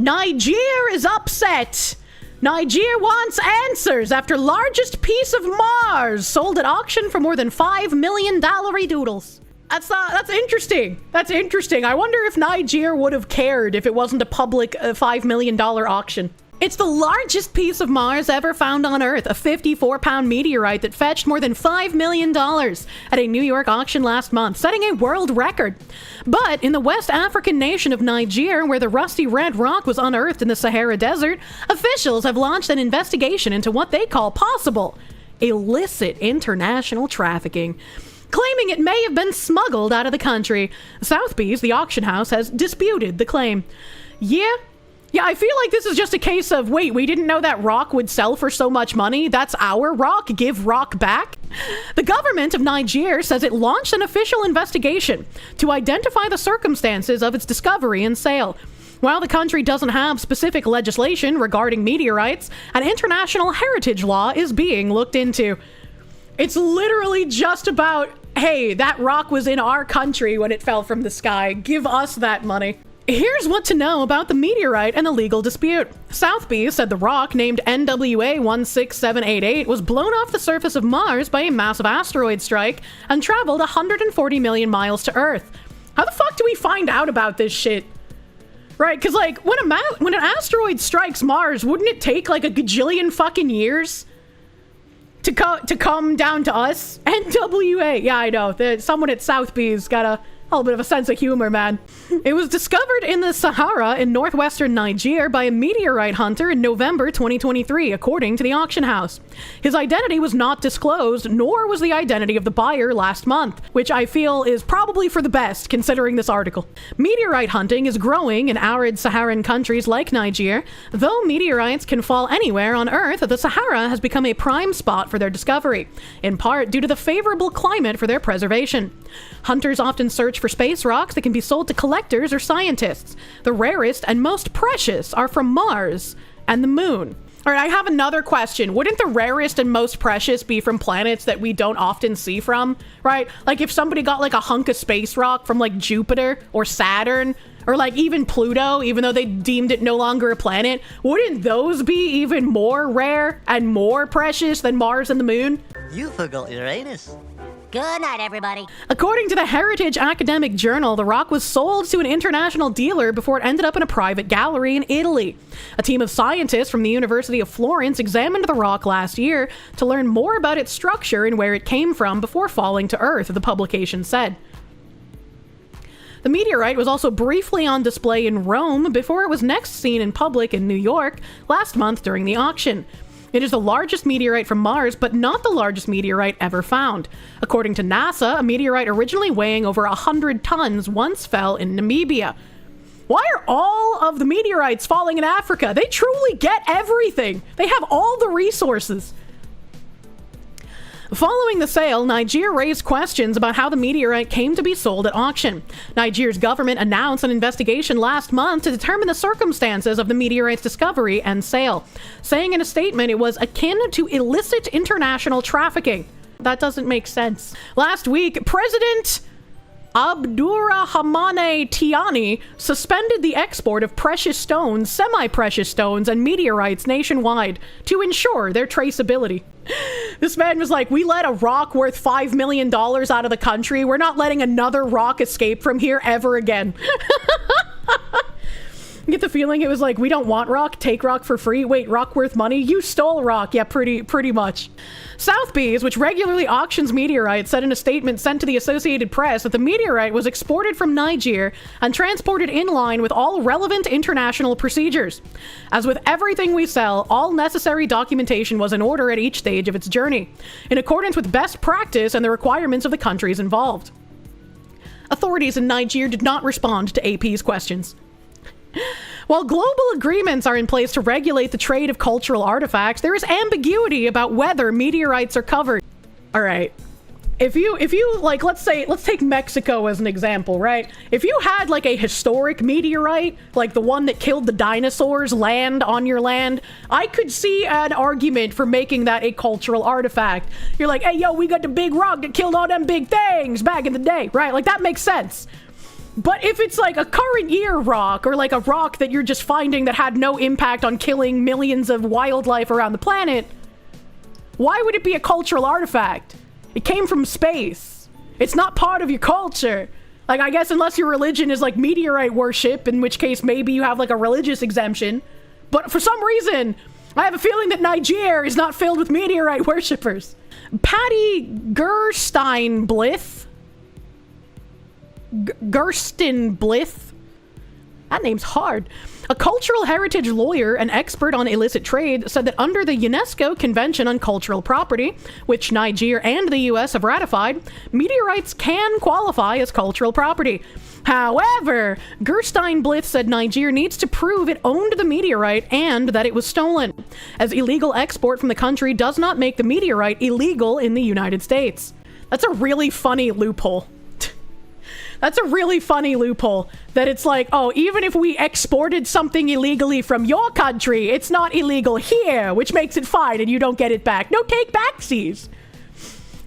Niger is upset. Niger wants answers after largest piece of Mars sold at auction for more than $5 million doodles. That's interesting. That's interesting. I wonder if Niger would have cared if it wasn't a public $5 million auction. It's the largest piece of Mars ever found on Earth, a 54-pound meteorite that fetched more than $5 million at a New York auction last month, setting a world record. But in the West African nation of Niger, where the rusty red rock was unearthed in the Sahara Desert, officials have launched an investigation into what they call possible illicit international trafficking, claiming it may have been smuggled out of the country. Sotheby's, the auction house, has disputed the claim. Yeah, I feel like this is just a case of, wait, we didn't know that rock would sell for so much money. That's our rock. Give rock back. The government of Niger says it launched an official investigation to identify the circumstances of its discovery and sale. While the country doesn't have specific legislation regarding meteorites, an international heritage law is being looked into. It's literally just about, hey, that rock was in our country when it fell from the sky. Give us that money. Here's what to know about the meteorite and the legal dispute. Sotheby's said the rock, named NWA 16788, was blown off the surface of Mars by a massive asteroid strike and traveled 140 million miles to Earth. How the fuck do we find out about this shit? Right, because like, when an asteroid strikes Mars, wouldn't it take like a gajillion fucking years to come down to us? NWA, yeah, I know. Someone at Sotheby's got a little bit of a sense of humor, man. It was discovered in the Sahara in northwestern Niger by a meteorite hunter in November 2023, according to the auction house. His identity was not disclosed, nor was the identity of the buyer last month, which I feel is probably for the best, considering this article. Meteorite hunting is growing in arid Saharan countries like Niger. Though meteorites can fall anywhere on Earth, the Sahara has become a prime spot for their discovery, in part due to the favorable climate for their preservation. Hunters often search for space rocks that can be sold to collectors or scientists. The rarest and most precious are from Mars and the Moon. All right, I have another question. Wouldn't the rarest and most precious be from planets that we don't often see from, right? Like if somebody got like a hunk of space rock from like Jupiter or Saturn or like even Pluto, even though they deemed it no longer a planet, wouldn't those be even more rare and more precious than Mars and the Moon? You forgot Uranus. Good night, everybody. According to the Heritage Academic Journal, the rock was sold to an international dealer before it ended up in a private gallery in Italy. A team of scientists from the University of Florence examined the rock last year to learn more about its structure and where it came from before falling to Earth, the publication said. The meteorite was also briefly on display in Rome before it was next seen in public in New York last month during the auction. It is the largest meteorite from Mars, but not the largest meteorite ever found. According to NASA, a meteorite originally weighing over 100 tons once fell in Namibia. Why are all of the meteorites falling in Africa? They truly get everything. They have all the resources. Following the sale, Niger raised questions about how the meteorite came to be sold at auction. Niger's government announced an investigation last month to determine the circumstances of the meteorite's discovery and sale, saying in a statement it was akin to illicit international trafficking. That doesn't make sense. Last week, President Abdurrahmane Tiani suspended the export of precious stones, semi-precious stones, and meteorites nationwide to ensure their traceability. This man was like, we let a rock worth $5 million out of the country. We're not letting another rock escape from here ever again. You get the feeling it was like, we don't want rock, take rock for free. Wait, rock worth money? You stole rock. Yeah, pretty much. Sotheby's, which regularly auctions meteorites, said in a statement sent to the Associated Press that the meteorite was exported from Niger and transported in line with all relevant international procedures. As with everything we sell, all necessary documentation was in order at each stage of its journey, in accordance with best practice and the requirements of the countries involved. Authorities in Niger did not respond to AP's questions. While global agreements are in place to regulate the trade of cultural artifacts, there is ambiguity about whether meteorites are covered. All right. If you like, let's take Mexico as an example, right? If you had like a historic meteorite, like the one that killed the dinosaurs, land on your land, I could see an argument for making that a cultural artifact. You're like, hey, yo, we got the big rock that killed all them big things back in the day, right? Like that makes sense. But if it's like a current year rock, or like a rock that you're just finding that had no impact on killing millions of wildlife around the planet, why would it be a cultural artifact? It came from space. It's not part of your culture. Like, I guess unless your religion is like meteorite worship, in which case maybe you have like a religious exemption. But for some reason, I have a feeling that Niger is not filled with meteorite worshippers. Patty Gersteinblith. Gerstenblith. That name's hard. A cultural heritage lawyer and expert on illicit trade said that under the UNESCO Convention on Cultural Property, which Niger and the US have ratified, meteorites can qualify as cultural property. However, Gersteinblith said Niger needs to prove it owned the meteorite and that it was stolen, as illegal export from the country does not make the meteorite illegal in the United States. That's a really funny loophole. That's a really funny loophole, that it's like, oh, even if we exported something illegally from your country, it's not illegal here, which makes it fine and you don't get it back. No take backsies.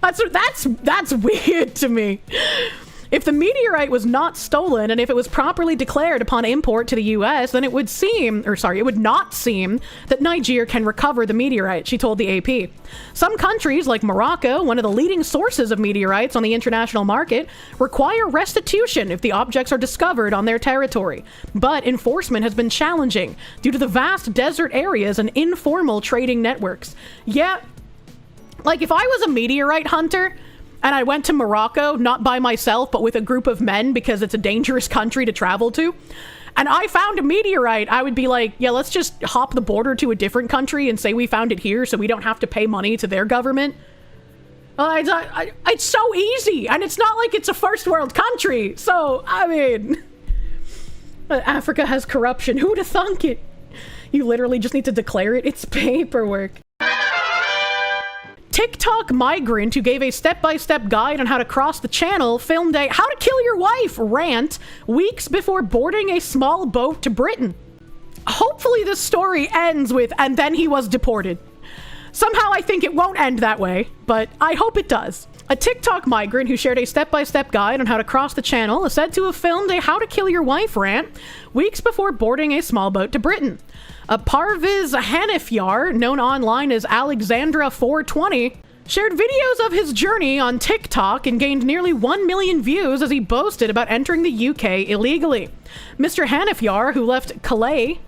That's weird to me. If the meteorite was not stolen and if it was properly declared upon import to the US, then it would not seem that Niger can recover the meteorite, she told the AP. Some countries, like Morocco, one of the leading sources of meteorites on the international market, require restitution if the objects are discovered on their territory. But enforcement has been challenging due to the vast desert areas and informal trading networks. Yeah, like if I was a meteorite hunter, and I went to Morocco, not by myself, but with a group of men because it's a dangerous country to travel to, and I found a meteorite, I would be like, yeah, let's just hop the border to a different country and say we found it here so we don't have to pay money to their government. It's so easy, and it's not like it's a first world country, so, I mean, Africa has corruption. Who'd have thunk it? You literally just need to declare it. It's paperwork. Tik Tok Migrant, who gave a step-by-step guide on how to cross the channel, filmed a "How to Kill Your Wife" rant weeks before boarding a small boat to Britain. Hopefully this story ends with, "and then he was deported." Somehow I think it won't end that way, but I hope it does. A Tik Tok migrant who shared a step-by-step guide on how to cross the channel is said to have filmed a "How to Kill Your Wife" rant weeks before boarding a small boat to Britain. Parviz Hanifyar, known online as Alexandra420, shared videos of his journey on TikTok and gained nearly 1 million views as he boasted about entering the UK illegally. Mr. Hanifyar, who left Calais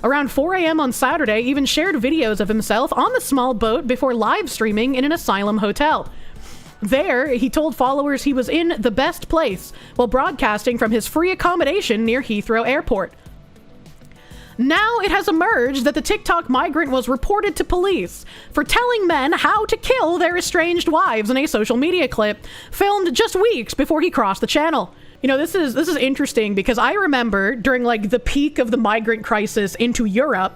around 4 a.m. on Saturday, even shared videos of himself on the small boat before live streaming in an asylum hotel. There, he told followers he was in the best place while broadcasting from his free accommodation near Heathrow Airport. Now it has emerged that the TikTok migrant was reported to police for telling men how to kill their estranged wives in a social media clip filmed just weeks before he crossed the channel. You know, this is interesting because I remember during like the peak of the migrant crisis into Europe,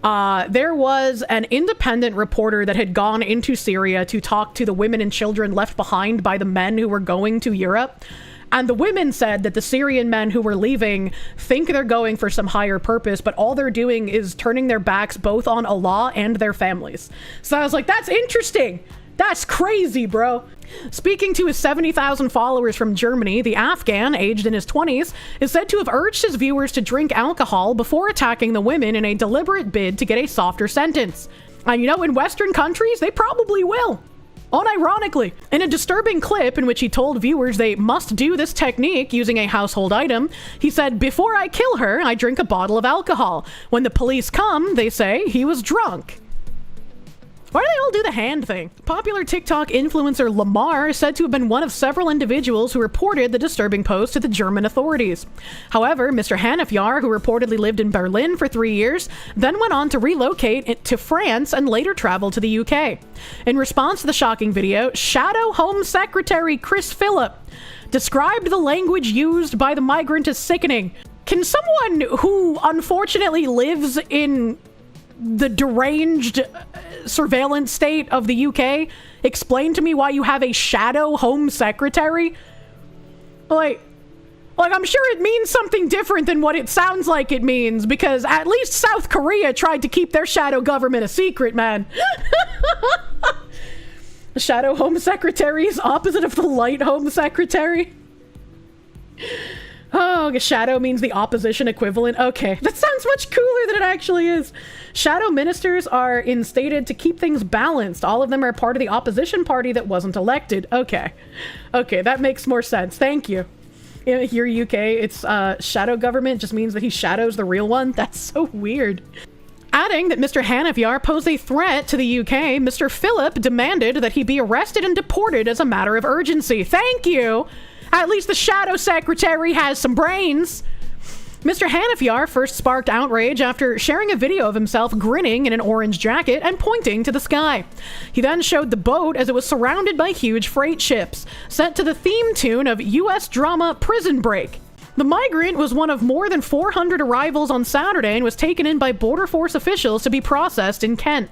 there was an independent reporter that had gone into Syria to talk to the women and children left behind by the men who were going to Europe. And the women said that the Syrian men who were leaving think they're going for some higher purpose, but all they're doing is turning their backs both on Allah and their families. So I was like, that's interesting. That's crazy, bro. Speaking to his 70,000 followers from Germany, the Afghan, aged in his 20s, is said to have urged his viewers to drink alcohol before attacking the women in a deliberate bid to get a softer sentence. And you know, in Western countries, they probably will. Unironically, in a disturbing clip in which he told viewers they must do this technique using a household item, he said, "Before I kill her, I drink a bottle of alcohol. When the police come, they say he was drunk." Why do they all do the hand thing? Popular TikTok influencer Lamar is said to have been one of several individuals who reported the disturbing post to the German authorities. However, Mr. Hanifyar, who reportedly lived in Berlin for 3 years, then went on to relocate to France and later travel to the UK. In response to the shocking video, Shadow Home Secretary Chris Phillip described the language used by the migrant as sickening. Can someone who unfortunately lives in the deranged surveillance state of the UK explain to me why you have a shadow home secretary? Like I'm sure it means something different than what it sounds like it means, because at least South Korea tried to keep their shadow government a secret, man. The shadow home secretary is opposite of the light home secretary. Oh, shadow means the opposition equivalent. Okay, that sounds much cooler than it actually is. Shadow ministers are instated to keep things balanced. All of them are part of the opposition party that wasn't elected. Okay. Okay, that makes more sense. Thank you. Here, UK, it's shadow government just means that he shadows the real one. That's so weird. Adding that Mr. Hanafyar posed a threat to the UK, Mr. Phillip demanded that he be arrested and deported as a matter of urgency. Thank you! At least the Shadow Secretary has some brains! Mr. Hanafyar first sparked outrage after sharing a video of himself grinning in an orange jacket and pointing to the sky. He then showed the boat as it was surrounded by huge freight ships, set to the theme tune of US drama Prison Break. The migrant was one of more than 400 arrivals on Saturday and was taken in by Border Force officials to be processed in Kent.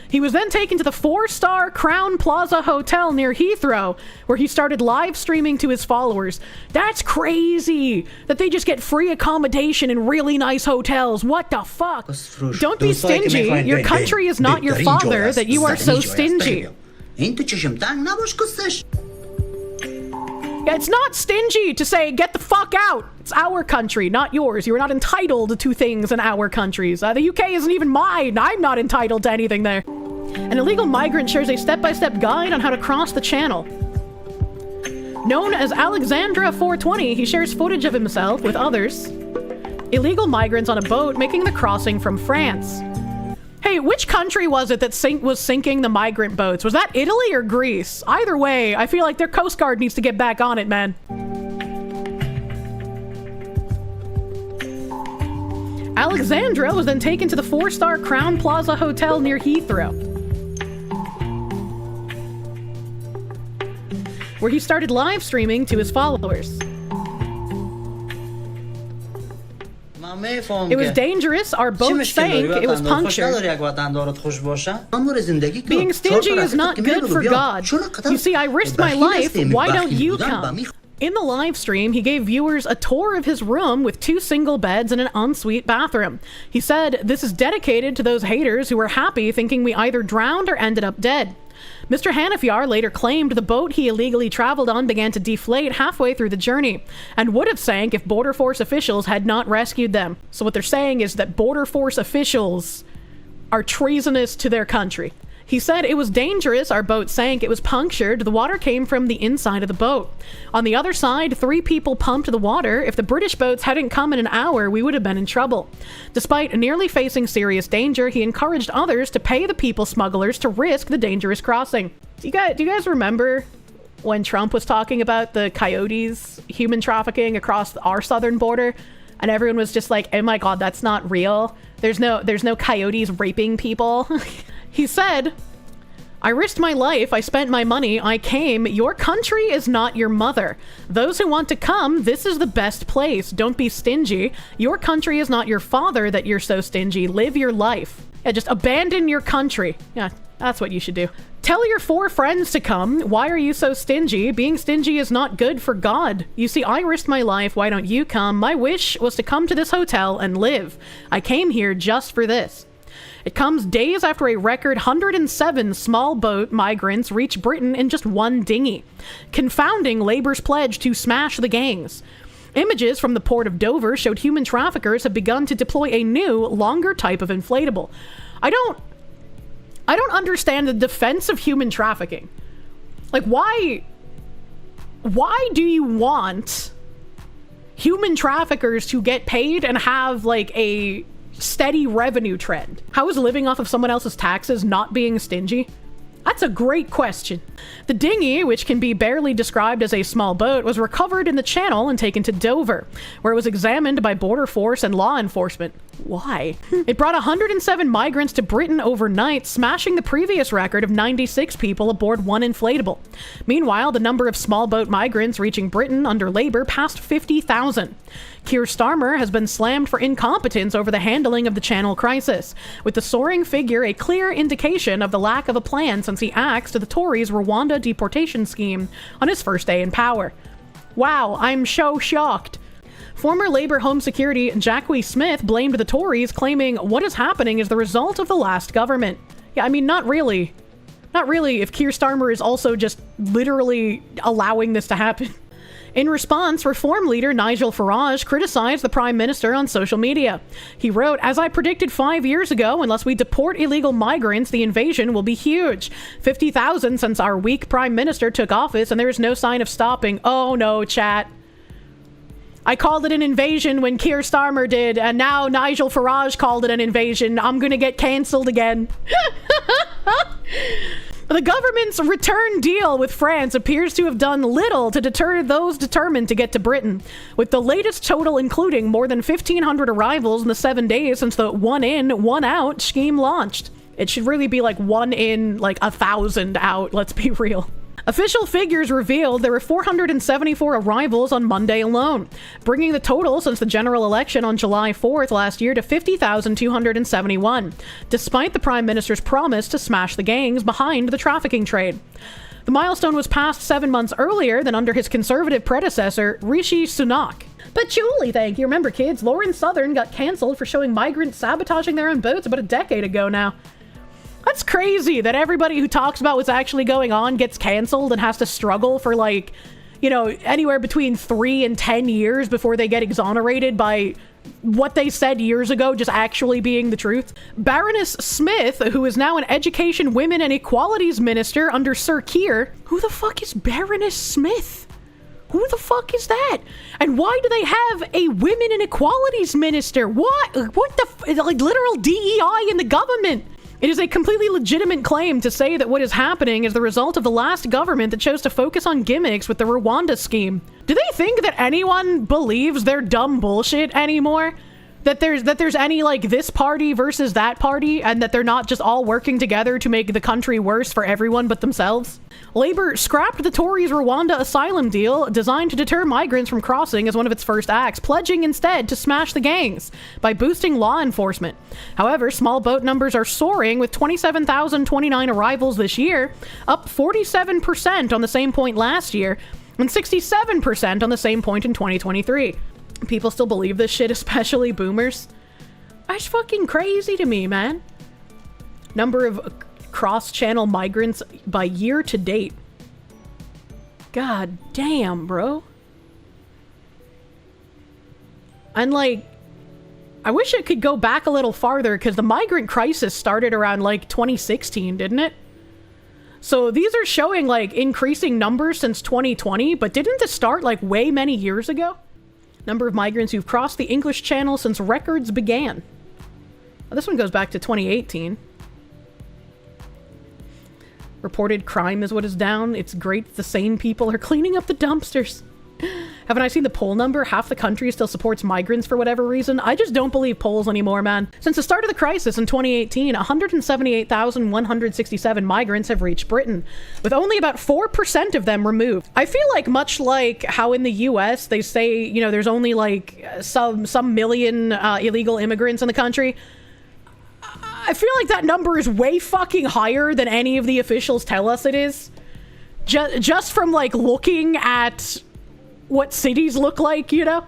He was then taken to the 4-star Crown Plaza Hotel near Heathrow, where he started live streaming to his followers. That's crazy! That they just get free accommodation in really nice hotels. What the fuck? Don't be stingy. Your country is not your father that you are so stingy. Yeah, it's not stingy to say, get the fuck out. It's our country, not yours. You are not entitled to things in our countries. The UK isn't even mine. I'm not entitled to anything there. An illegal migrant shares a step-by-step guide on how to cross the channel. Known as Alexandra 420, he shares footage of himself with others. Illegal migrants on a boat making the crossing from France. Hey, which country was it that was sinking the migrant boats? Was that Italy or Greece? Either way, I feel like their Coast Guard needs to get back on it, man. Alexandra was then taken to the 4-star Crown Plaza Hotel near Heathrow, where he started live streaming to his followers. It was dangerous, our boat sank, it was punctured. Being stingy is not good for God. You see, I risked my life, why don't you come? In the live stream, he gave viewers a tour of his room with 2 single beds and an ensuite bathroom. He said, "This is dedicated to those haters who were happy thinking we either drowned or ended up dead." Mr. Hanafyar later claimed the boat he illegally traveled on began to deflate halfway through the journey and would have sank if Border Force officials had not rescued them. So what they're saying is that Border Force officials are treasonous to their country. He said it was dangerous, our boat sank, it was punctured, the water came from the inside of the boat. On the other side, 3 people pumped the water. If the British boats hadn't come in an hour, we would have been in trouble. Despite nearly facing serious danger, he encouraged others to pay the people smugglers to risk the dangerous crossing. Do you guys remember when Trump was talking about the coyotes human trafficking across our southern border? And everyone was just like, oh my god, that's not real. There's no coyotes raping people. He said, "I risked my life, I spent my money, I came. Your country is not your mother. Those who want to come, this is the best place. Don't be stingy. Your country is not your father that you're so stingy. Live your life." Yeah, just abandon your country. Yeah, that's what you should do. Tell your 4 friends to come. Why are you so stingy? Being stingy is not good for God. You see, I risked my life, why don't you come? My wish was to come to this hotel and live. I came here just for this. It comes days after a record 107 small boat migrants reached Britain in just 1 dinghy, confounding Labour's pledge to smash the gangs. Images from the port of Dover showed human traffickers have begun to deploy a new, longer type of inflatable. I don't understand the defense of human trafficking. Like, why do you want human traffickers to get paid and have, like, a steady revenue trend? How is living off of someone else's taxes not being stingy? That's a great question. The dinghy, which can be barely described as a small boat, was recovered in the channel and taken to Dover, where it was examined by Border Force and law enforcement. Why? It brought 107 migrants to Britain overnight, smashing the previous record of 96 people aboard 1 inflatable. Meanwhile, the number of small boat migrants reaching Britain under Labour passed 50,000. Keir Starmer has been slammed for incompetence over the handling of the Channel crisis, with the soaring figure a clear indication of the lack of a plan since he axed the Tories' Rwanda deportation scheme on his first day in power. Wow, I'm so shocked. Former Labour Home Security Jacqui Smith blamed the Tories, claiming what is happening is the result of the last government. Yeah, I mean, not really. Not really if Keir Starmer is also just literally allowing this to happen. In response, Reform leader Nigel Farage criticized the Prime Minister on social media. He wrote, "As I predicted 5 years ago, unless we deport illegal migrants, the invasion will be huge. 50,000 since our weak Prime Minister took office, and there is no sign of stopping." Oh no, chat. I called it an invasion when Keir Starmer did, and now Nigel Farage called it an invasion. I'm gonna get cancelled again. The government's return deal with France appears to have done little to deter those determined to get to Britain, with the latest total including more than 1,500 arrivals in the 7 days since the one in, one out scheme launched. It should really be like 1 in, like 1,000 out, let's be real. Official figures revealed there were 474 arrivals on Monday alone, bringing the total since the general election on July 4th last year to 50,271, despite the Prime Minister's promise to smash the gangs behind the trafficking trade. The milestone was passed 7 months earlier than under his conservative predecessor, Rishi Sunak. Patchouli, thank you. Remember, kids, Lauren Southern got cancelled for showing migrants sabotaging their own boats about a decade ago now. That's crazy that everybody who talks about what's actually going on gets canceled and has to struggle for, like, you know, anywhere between 3 and 10 years before they get exonerated by what they said years ago just actually being the truth. Baroness Smith, who is now an Education, Women and Equalities Minister under Sir Keir. Who the fuck is Baroness Smith? Who the fuck is that? And why do they have a Women and Equalities Minister? What the, like, literal DEI in the government? It is a completely legitimate claim to say that what is happening is the result of the last government that chose to focus on gimmicks with the Rwanda scheme. Do they think that anyone believes their dumb bullshit anymore? That there's any, like, this party versus that party, and that they're not just all working together to make the country worse for everyone but themselves? Labour scrapped the Tories' Rwanda asylum deal designed to deter migrants from crossing as one of its first acts, pledging instead to smash the gangs by boosting law enforcement. However, small boat numbers are soaring, with 27,029 arrivals this year, up 47% on the same point last year, and 67% on the same point in 2023. People still believe this shit, especially boomers. That's fucking crazy to me, man. Number of cross-channel migrants by year to date. God damn, bro. And, like, I wish it could go back a little farther, because the migrant crisis started around, like, 2016, didn't it? So these are showing, like, increasing numbers since 2020, but didn't this start, like, way many years ago? Number of migrants who've crossed the English Channel since records began. Well, this one goes back to 2018. Reported crime is what is down. It's great the sane people are cleaning up the dumpsters. Haven't I seen the poll number? Half the country still supports migrants for whatever reason. I just don't believe polls anymore, man. Since the start of the crisis in 2018, 178,167 migrants have reached Britain, with only about 4% of them removed. I feel like, much like how in the US they say, you know, there's only like some million illegal immigrants in the country, I feel like that number is way fucking higher than any of the officials tell us it is. Just from, like, looking at what cities look like, you know?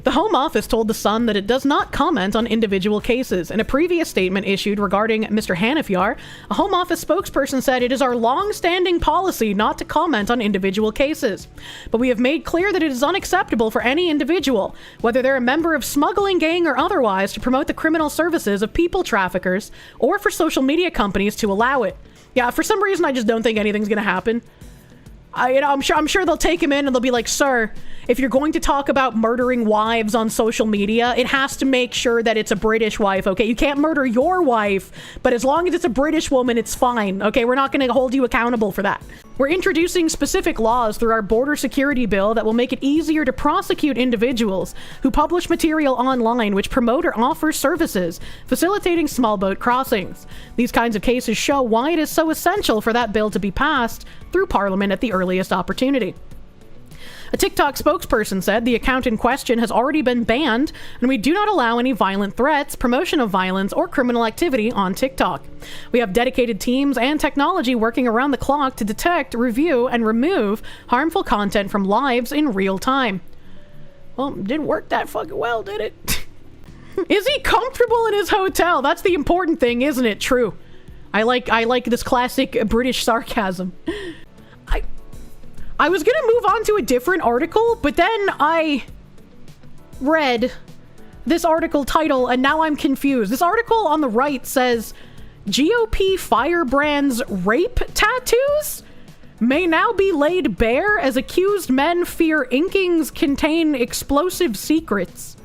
The Home Office told The Sun that it does not comment on individual cases. In a previous statement issued regarding Mr. Hanafyar, a Home Office spokesperson said, "It is our long-standing policy not to comment on individual cases. But we have made clear that it is unacceptable for any individual, whether they're a member of smuggling gang or otherwise, to promote the criminal services of people traffickers, or for social media companies to allow it." Yeah, for some reason I just don't think anything's gonna happen. I'm sure they'll take him in and they'll be like, "Sir, if you're going to talk about murdering wives on social media, it has to make sure that it's a British wife, okay? You can't murder your wife, but as long as it's a British woman, it's fine, okay? We're not going to hold you accountable for that." We're introducing specific laws through our border security bill that will make it easier to prosecute individuals who publish material online which promote or offer services facilitating small boat crossings. These kinds of cases show why it is so essential for that bill to be passed through Parliament at the earliest opportunity. A TikTok spokesperson said the account in question has already been banned, and we do not allow any violent threats, promotion of violence, or criminal activity on TikTok. We have dedicated teams and technology working around the clock to detect, review, and remove harmful content from lives in real time. Well, it didn't work that fucking well, did it? Is he comfortable in his hotel? That's the important thing, isn't it? True. I like this classic British sarcasm. I was gonna move on to a different article, but then I read this article title and now I'm confused. This article on the right says GOP firebrand's rape tattoos may now be laid bare as accused men fear inkings contain explosive secrets.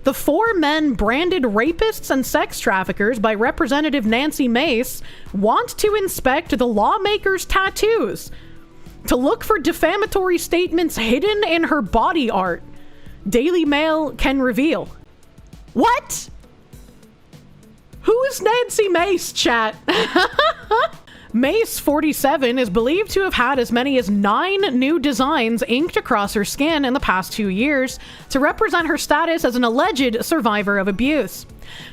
The 4 men branded rapists and sex traffickers by Representative Nacy Mace want to inspect the lawmakers' tattoos to look for defamatory statements hidden in her body art. Daily Mail can reveal. What? Who is Nacy Mace, chat? Mace, 47, is believed to have had as many as 9 new designs inked across her skin in the past 2 years to represent her status as an alleged survivor of abuse.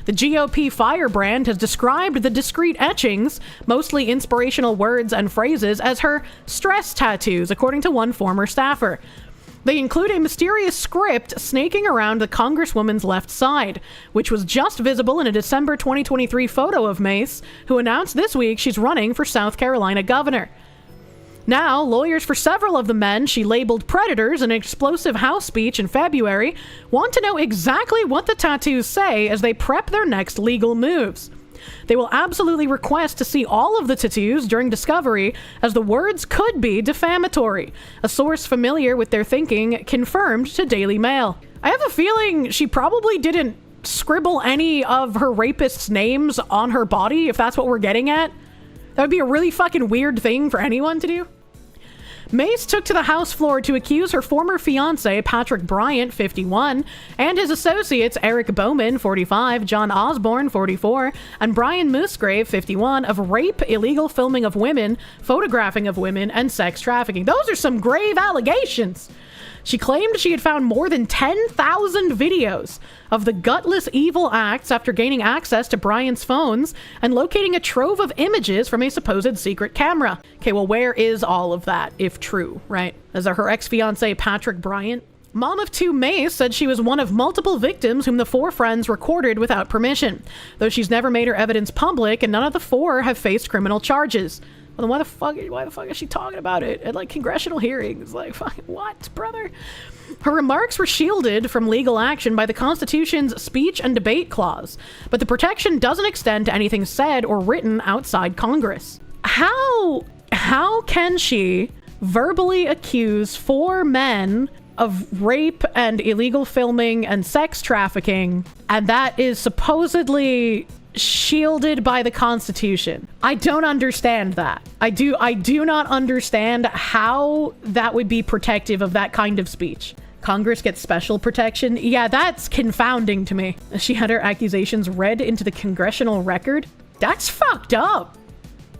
The GOP firebrand has described the discreet etchings, mostly inspirational words and phrases, as her stress tattoos, according to one former staffer. They include a mysterious script snaking around the Congresswoman's left side, which was just visible in a December 2023 photo of Mace, who announced this week she's running for South Carolina governor. Now, lawyers for several of the men she labeled predators in an explosive House speech in February want to know exactly what the tattoos say as they prep their next legal moves. They will absolutely request to see all of the tattoos during discovery, as the words could be defamatory. A source familiar with their thinking confirmed to Daily Mail. I have a feeling she probably didn't scribble any of her rapists' names on her body, if that's what we're getting at. That would be a really fucking weird thing for anyone to do. Mace took to the House floor to accuse her former fiancé, Patrick Bryant, 51, and his associates, Eric Bowman, 45, John Osborne, 44, and Brian Musgrave, 51, of rape, illegal filming of women, photographing of women, and sex trafficking. Those are some grave allegations. She claimed she had found more than 10,000 videos of the gutless evil acts after gaining access to Bryant's phones and locating a trove of images from a supposed secret camera. Okay, well, where is all of that, if true, right? Is it her ex-fiancé, Patrick Bryant? Mom of 2 Mace said she was one of multiple victims whom the 4 friends recorded without permission, though she's never made her evidence public, and none of the 4 have faced criminal charges. Well, then why the fuck is she talking about it at, like, congressional hearings? Like, fucking what, brother? Her remarks were shielded from legal action by the Constitution's speech and debate clause, but the protection doesn't extend to anything said or written outside Congress. How can she verbally accuse 4 men of rape and illegal filming and sex trafficking, and that is supposedly shielded by the Constitution? I don't understand that. I do not understand how that would be protective of that kind of speech. Congress gets special protection? Yeah, that's confounding to me. She had her accusations read into the congressional record? That's fucked up.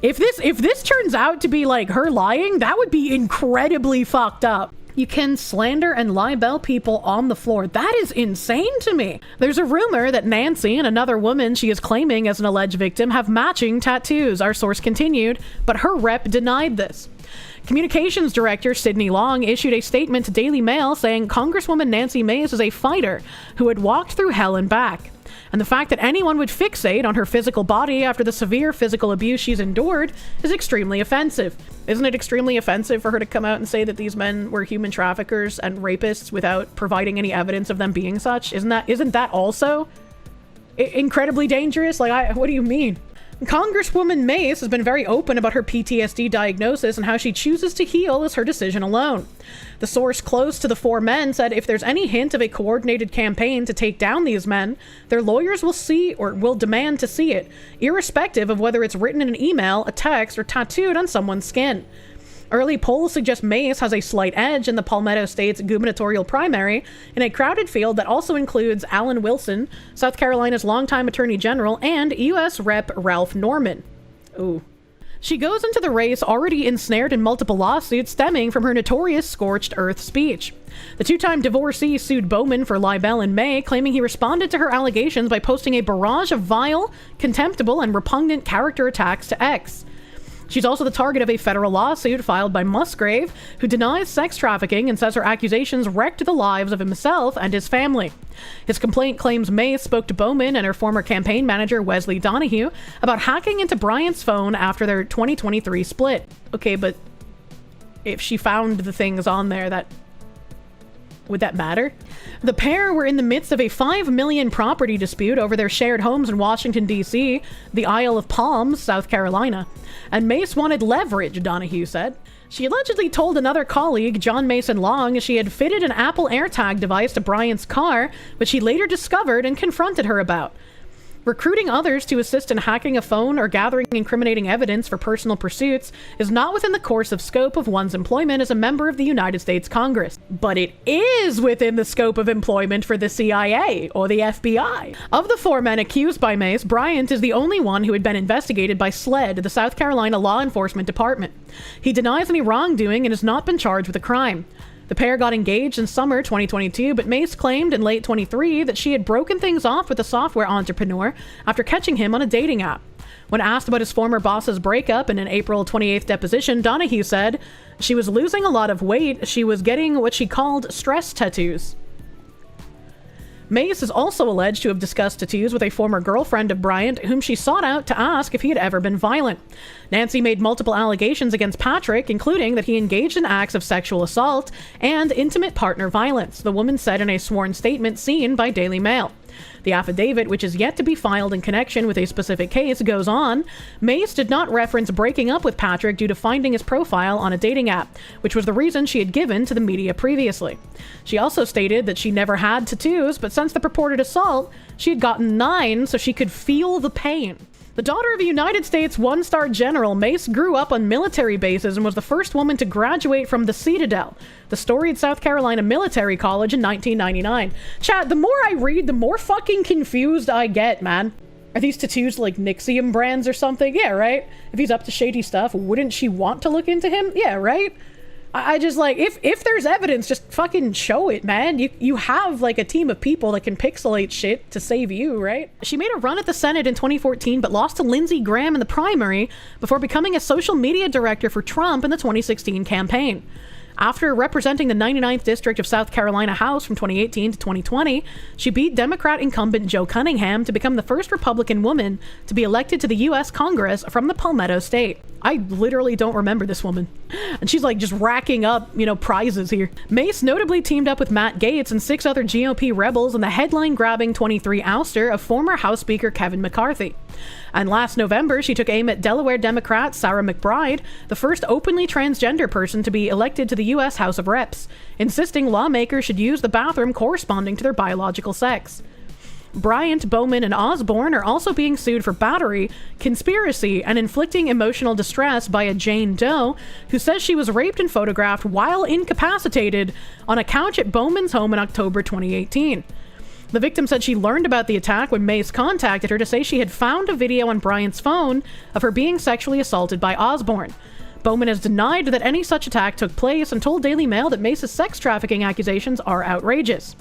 If this turns out to be like her lying, that would be incredibly fucked up. You can slander and libel people on the floor. That is insane to me. There's a rumor that Nacy and another woman she is claiming as an alleged victim have matching tattoos, our source continued, but her rep denied this. Communications Director Sidney Long issued a statement to Daily Mail saying Congresswoman Nacy Mace is a fighter who had walked through hell and back. And the fact that anyone would fixate on her physical body after the severe physical abuse she's endured is extremely offensive. Isn't it extremely offensive for her to come out and say that these men were human traffickers and rapists without providing any evidence of them being such? Isn't that also incredibly dangerous? Like, what do you mean? Congresswoman Mace has been very open about her PTSD diagnosis and how she chooses to heal is her decision alone. The source close to the 4 men said if there's any hint of a coordinated campaign to take down these men, their lawyers will see or will demand to see it, irrespective of whether it's written in an email, a text, or tattooed on someone's skin. Early polls suggest Mace has a slight edge in the Palmetto State's gubernatorial primary in a crowded field that also includes Alan Wilson, South Carolina's longtime attorney general, and U.S. Rep. Ralph Norman. Ooh. She goes into the race already ensnared in multiple lawsuits stemming from her notorious scorched earth speech. The 2-time divorcee sued Bowman for libel in May, claiming he responded to her allegations by posting a barrage of vile, contemptible, and repugnant character attacks to X. She's also the target of a federal lawsuit filed by Musgrave, who denies sex trafficking and says her accusations wrecked the lives of himself and his family. His complaint claims Mace spoke to Bowman and her former campaign manager Wesley Donahue about hacking into Bryant's phone after their 2023 split. Okay, but if she found the things on there, would that matter? The pair were in the midst of a $5 million property dispute over their shared homes in Washington, D.C., the Isle of Palms, South Carolina. And Mace wanted leverage, Donahue said. She allegedly told another colleague, John Mason Long, she had fitted an Apple AirTag device to Bryant's car, which he later discovered and confronted her about. Recruiting others to assist in hacking a phone or gathering incriminating evidence for personal pursuits is not within the course of scope of one's employment as a member of the United States Congress. But it is within the scope of employment for the CIA or the FBI. Of the 4 men accused by Mace, Bryant is the only one who had been investigated by SLED, the South Carolina Law Enforcement Department. He denies any wrongdoing and has not been charged with a crime. The pair got engaged in summer 2022, but Mace claimed in late 23 that she had broken things off with a software entrepreneur after catching him on a dating app. When asked about his former boss's breakup in an April 28th deposition, Donahue said she was losing a lot of weight. She was getting what she called stress tattoos. Mace is also alleged to have discussed tattoos with a former girlfriend of Bryant, whom she sought out to ask if he had ever been violent. Nacy made multiple allegations against Patrick, including that he engaged in acts of sexual assault and intimate partner violence, the woman said in a sworn statement seen by Daily Mail. The affidavit, which is yet to be filed in connection with a specific case, goes on. Mace did not reference breaking up with Patrick due to finding his profile on a dating app, which was the reason she had given to the media previously. She also stated that she never had tattoos, but since the purported assault, she had gotten 9 so she could feel the pain. The daughter of a United States one-star general, Mace grew up on military bases and was the first woman to graduate from the Citadel, the storied South Carolina Military College, in 1999. Chat, the more I read, the more fucking confused I get, man. Are these tattoos like Nixium brands or something? Yeah, right? If he's up to shady stuff, wouldn't she want to look into him? Yeah, right? I just like, if there's evidence, just fucking show it, man. You have like a team of people that can pixelate shit to save you, right? She made a run at the Senate in 2014, but lost to Lindsey Graham in the primary before becoming a social media director for Trump in the 2016 campaign. After representing the 99th District of South Carolina House from 2018 to 2020, she beat Democrat incumbent Joe Cunningham to become the first Republican woman to be elected to the U.S. Congress from the Palmetto State. I literally don't remember this woman. And she's like just racking up, prizes here. Mace notably teamed up with Matt Gaetz and 6 other GOP rebels in the headline-grabbing 23 ouster of former House Speaker Kevin McCarthy. And last November, she took aim at Delaware Democrat Sarah McBride, the first openly transgender person to be elected to the U.S. House of Reps, insisting lawmakers should use the bathroom corresponding to their biological sex. Bryant, Bowman, and Osborne are also being sued for battery, conspiracy, and inflicting emotional distress by a Jane Doe who says she was raped and photographed while incapacitated on a couch at Bowman's home in October 2018. The victim said she learned about the attack when Mace contacted her to say she had found a video on Bryant's phone of her being sexually assaulted by Osborne. Bowman has denied that any such attack took place and told Daily Mail that Mace's sex trafficking accusations are outrageous.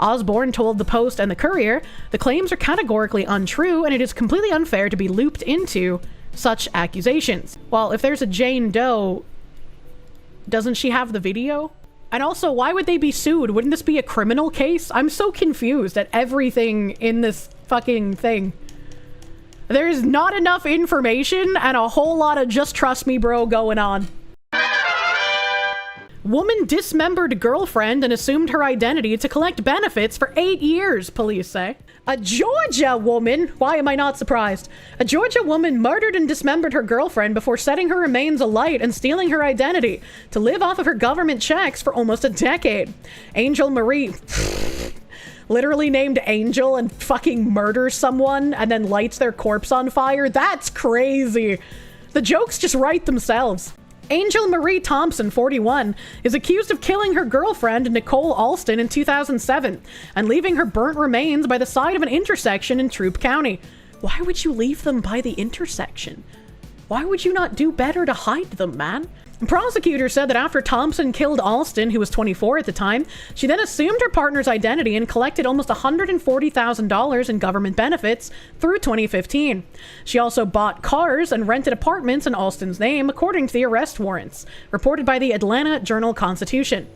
Osborne told the Post and the Courier, the claims are categorically untrue and it is completely unfair to be looped into such accusations. Well, if there's a Jane Doe, doesn't she have the video? And also, why would they be sued? Wouldn't this be a criminal case? I'm so confused at everything in this fucking thing. There's not enough information and a whole lot of just trust me bro going on. Woman dismembered girlfriend and assumed her identity to collect benefits for 8 years, police say. A Georgia woman, why am I not surprised? A Georgia woman murdered and dismembered her girlfriend before setting her remains alight and stealing her identity to live off of her government checks for almost a decade. Angel Marie, literally named Angel, and fucking murders someone and then lights their corpse on fire? That's crazy. The jokes just write themselves. Angel Marie Thompson, 41, is accused of killing her girlfriend, Nicole Alston, in 2007 and leaving her burnt remains by the side of an intersection in Troup County. Why would you leave them by the intersection? Why would you not do better to hide them, man? Prosecutors said that after Thompson killed Alston, who was 24 at the time, she then assumed her partner's identity and collected almost $140,000 in government benefits through 2015. She also bought cars and rented apartments in Alston's name, according to the arrest warrants, reported by the Atlanta Journal-Constitution.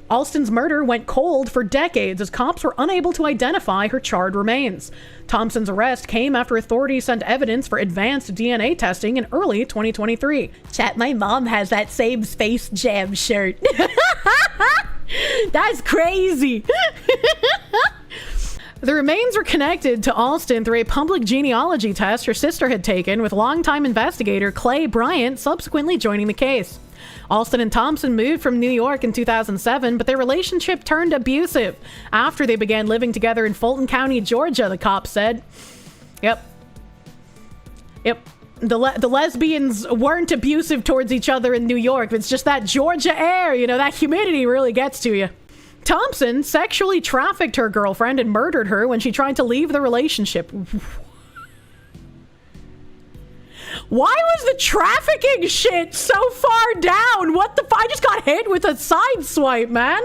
Alston's murder went cold for decades as cops were unable to identify her charred remains. Thompson's arrest came after authorities sent evidence for advanced DNA testing in early 2023. Chat, my mom has that same Space Jam shirt. That's crazy. The remains were connected to Alston through a public genealogy test her sister had taken, with longtime investigator Clay Bryant subsequently joining the case. Alston and Thompson moved from New York in 2007, but their relationship turned abusive after they began living together in Fulton County, Georgia, the cops said. Yep. The lesbians weren't abusive towards each other in New York. It's just that Georgia air, that humidity really gets to you. Thompson sexually trafficked her girlfriend and murdered her when she tried to leave the relationship. Why was the trafficking shit so far down? What the I just got hit with a side swipe, man.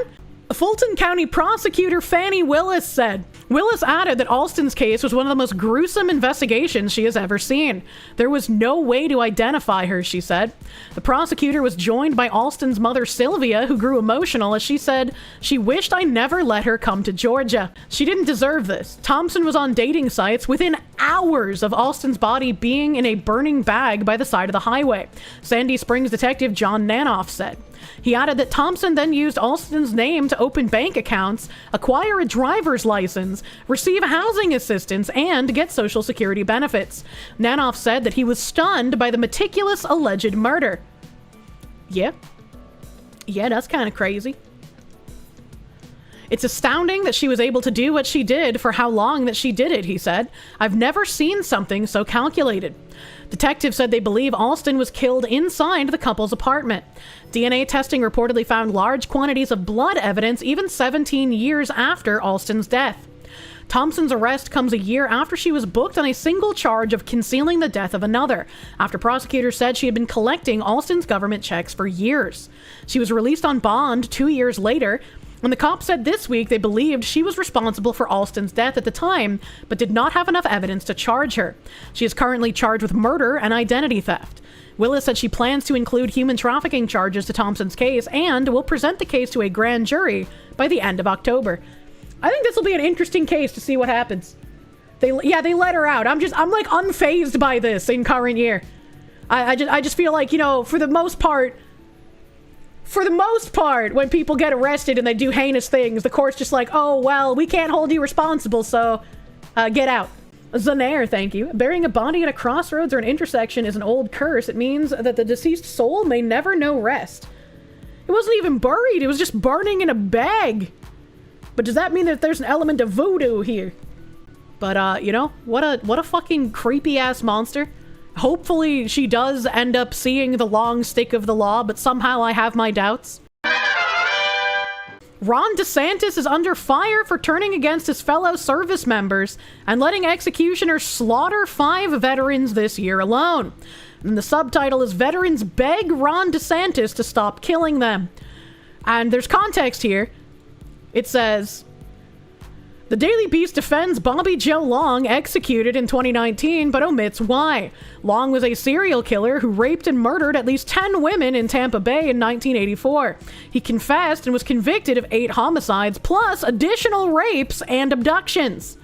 Fulton County prosecutor Fannie Willis said. Willis added that Alston's case was one of the most gruesome investigations she has ever seen. There was no way to identify her, she said. The prosecutor was joined by Alston's mother, Sylvia, who grew emotional as she said, "She wished I never let her come to Georgia. She didn't deserve this." Thompson was on dating sites within hours of Alston's body being in a burning bag by the side of the highway, Sandy Springs detective John Nanoff said. He added that Thompson then used Alston's name to open bank accounts, acquire a driver's license, receive housing assistance, and get Social Security benefits. Nanoff said that he was stunned by the meticulous alleged murder. Yeah, that's kind of crazy. It's astounding that she was able to do what she did for how long that she did it, he said. I've never seen something so calculated. Detectives said they believe Alston was killed inside the couple's apartment. DNA testing reportedly found large quantities of blood evidence even 17 years after Alston's death. Thompson's arrest comes a year after she was booked on a single charge of concealing the death of another, after prosecutors said she had been collecting Alston's government checks for years. She was released on bond 2 years later, and the cops said this week they believed she was responsible for Alston's death at the time, but did not have enough evidence to charge her. She is currently charged with murder and identity theft. Willis said she plans to include human trafficking charges to Thompson's case and will present the case to a grand jury by the end of October. I think this will be an interesting case to see what happens. They let her out. I'm like unfazed by this in current year. I just feel like, for the most part, when people get arrested and they do heinous things, the court's just like, oh, well, we can't hold you responsible, so get out. Zanair, thank you. Burying a body at a crossroads or an intersection is an old curse. It means that the deceased soul may never know rest. It wasn't even buried. It was just burning in a bag. But does that mean that there's an element of voodoo here? But, what a fucking creepy-ass monster. Hopefully she does end up seeing the long stick of the law, but somehow I have my doubts. Ron DeSantis is under fire for turning against his fellow service members and letting executioners slaughter 5 veterans this year alone. And the subtitle is "Veterans Beg Ron DeSantis to Stop Killing Them." And there's context here. It says, the Daily Beast defends Bobby Joe Long, executed in 2019, but omits why. Long was a serial killer who raped and murdered at least 10 women in Tampa Bay in 1984. He confessed and was convicted of 8 homicides, plus additional rapes and abductions.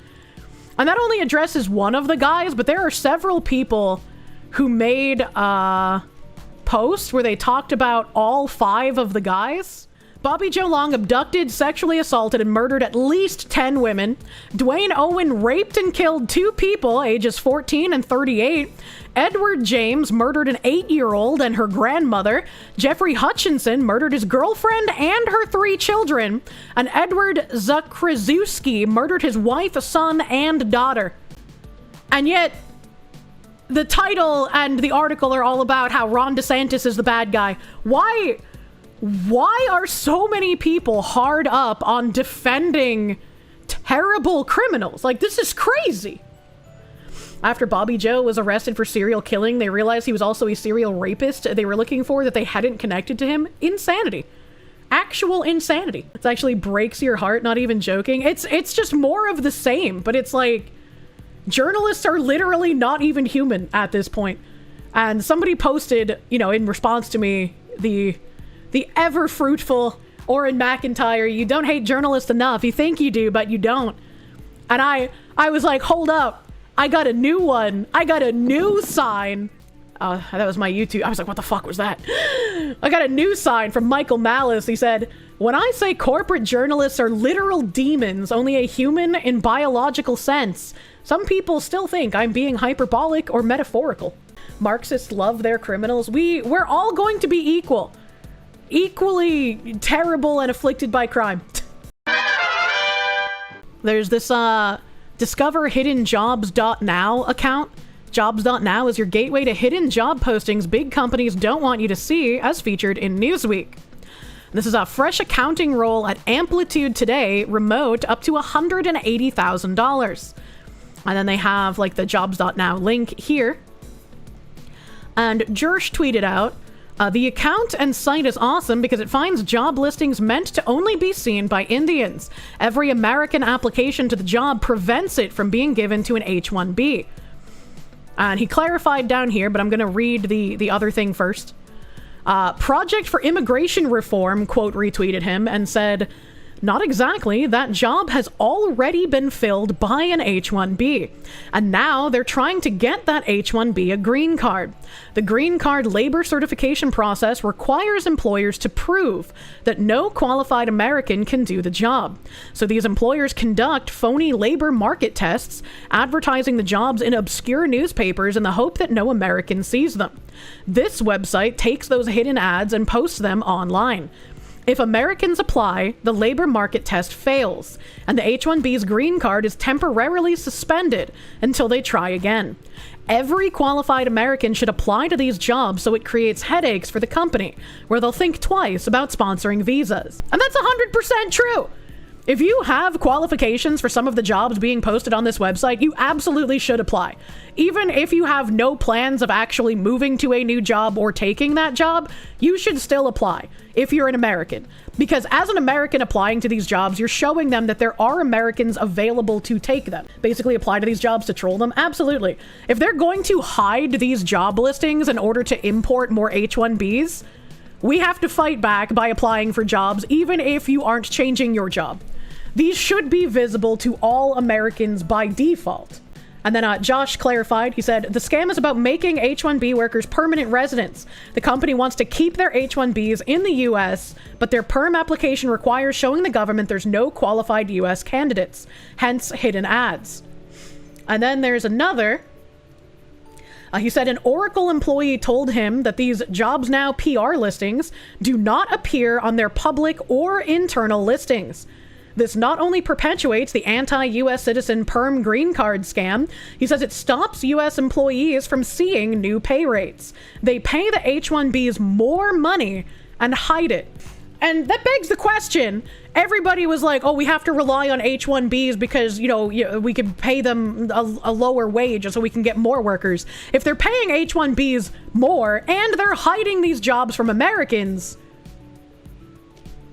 And that only addresses one of the guys, but there are several people who made posts where they talked about all 5 of the guys. Bobby Joe Long abducted, sexually assaulted, and murdered at least 10 women. Dwayne Owen raped and killed 2 people, ages 14 and 38. Edward James murdered an 8-year-old and her grandmother. Jeffrey Hutchinson murdered his girlfriend and her 3 children. And Edward Zakrzewski murdered his wife, son, and daughter. And yet, the title and the article are all about how Ron DeSantis is the bad guy. Why are so many people hard up on defending terrible criminals? Like, this is crazy. After Bobby Joe was arrested for serial killing, they realized he was also a serial rapist they were looking for that they hadn't connected to him. Insanity. Actual insanity. It actually breaks your heart, not even joking. It's just more of the same, but it's like journalists are literally not even human at this point. And somebody posted, you know, in response to me, the ever fruitful Oren McIntyre, you don't hate journalists enough. You think you do, but you don't. And I was like, hold up. I got a new one. I got a new sign. That was my YouTube. I was like, what the fuck was that? I got a new sign from Michael Malice. He said, when I say corporate journalists are literal demons, only a human in biological sense, some people still think I'm being hyperbolic or metaphorical. Marxists love their criminals. We're all going to be equal. Equally terrible and afflicted by crime. There's this, discover hiddenjobs.now account. Jobs.now is your gateway to hidden job postings big companies don't want you to see, as featured in Newsweek. This is a fresh accounting role at Amplitude Today, remote, up to $180,000. And then they have like the jobs.now link here. And Kirsche tweeted out, the account and site is awesome because it finds job listings meant to only be seen by Indians. Every American application to the job prevents it from being given to an H-1B. And he clarified down here, but I'm going to read the other thing first. Project for Immigration Reform, quote, retweeted him and said, not exactly. That job has already been filled by an H-1B. And now they're trying to get that H-1B a green card. The green card labor certification process requires employers to prove that no qualified American can do the job. So these employers conduct phony labor market tests, advertising the jobs in obscure newspapers in the hope that no American sees them. This website takes those hidden ads and posts them online. If Americans apply, the labor market test fails, and the H-1B's green card is temporarily suspended until they try again. Every qualified American should apply to these jobs so it creates headaches for the company, where they'll think twice about sponsoring visas. And that's 100% true! If you have qualifications for some of the jobs being posted on this website, you absolutely should apply. Even if you have no plans of actually moving to a new job or taking that job, you should still apply if you're an American. Because as an American applying to these jobs, you're showing them that there are Americans available to take them. Basically apply to these jobs to troll them? Absolutely. If they're going to hide these job listings in order to import more H-1Bs, we have to fight back by applying for jobs even if you aren't changing your job. These should be visible to all Americans by default. And then Josh clarified, he said, the scam is about making H-1B workers permanent residents. The company wants to keep their H-1Bs in the US, but their perm application requires showing the government there's no qualified US candidates, hence hidden ads. And then there's another. He said an Oracle employee told him that these Jobs Now PR listings do not appear on their public or internal listings. This not only perpetuates the anti-US citizen perm green card scam, he says it stops US employees from seeing new pay rates. They pay the H-1Bs more money and hide it. And that begs the question. Everybody was like, oh, we have to rely on H-1Bs because, you know, we could pay them a lower wage so we can get more workers. If they're paying H-1Bs more and they're hiding these jobs from Americans,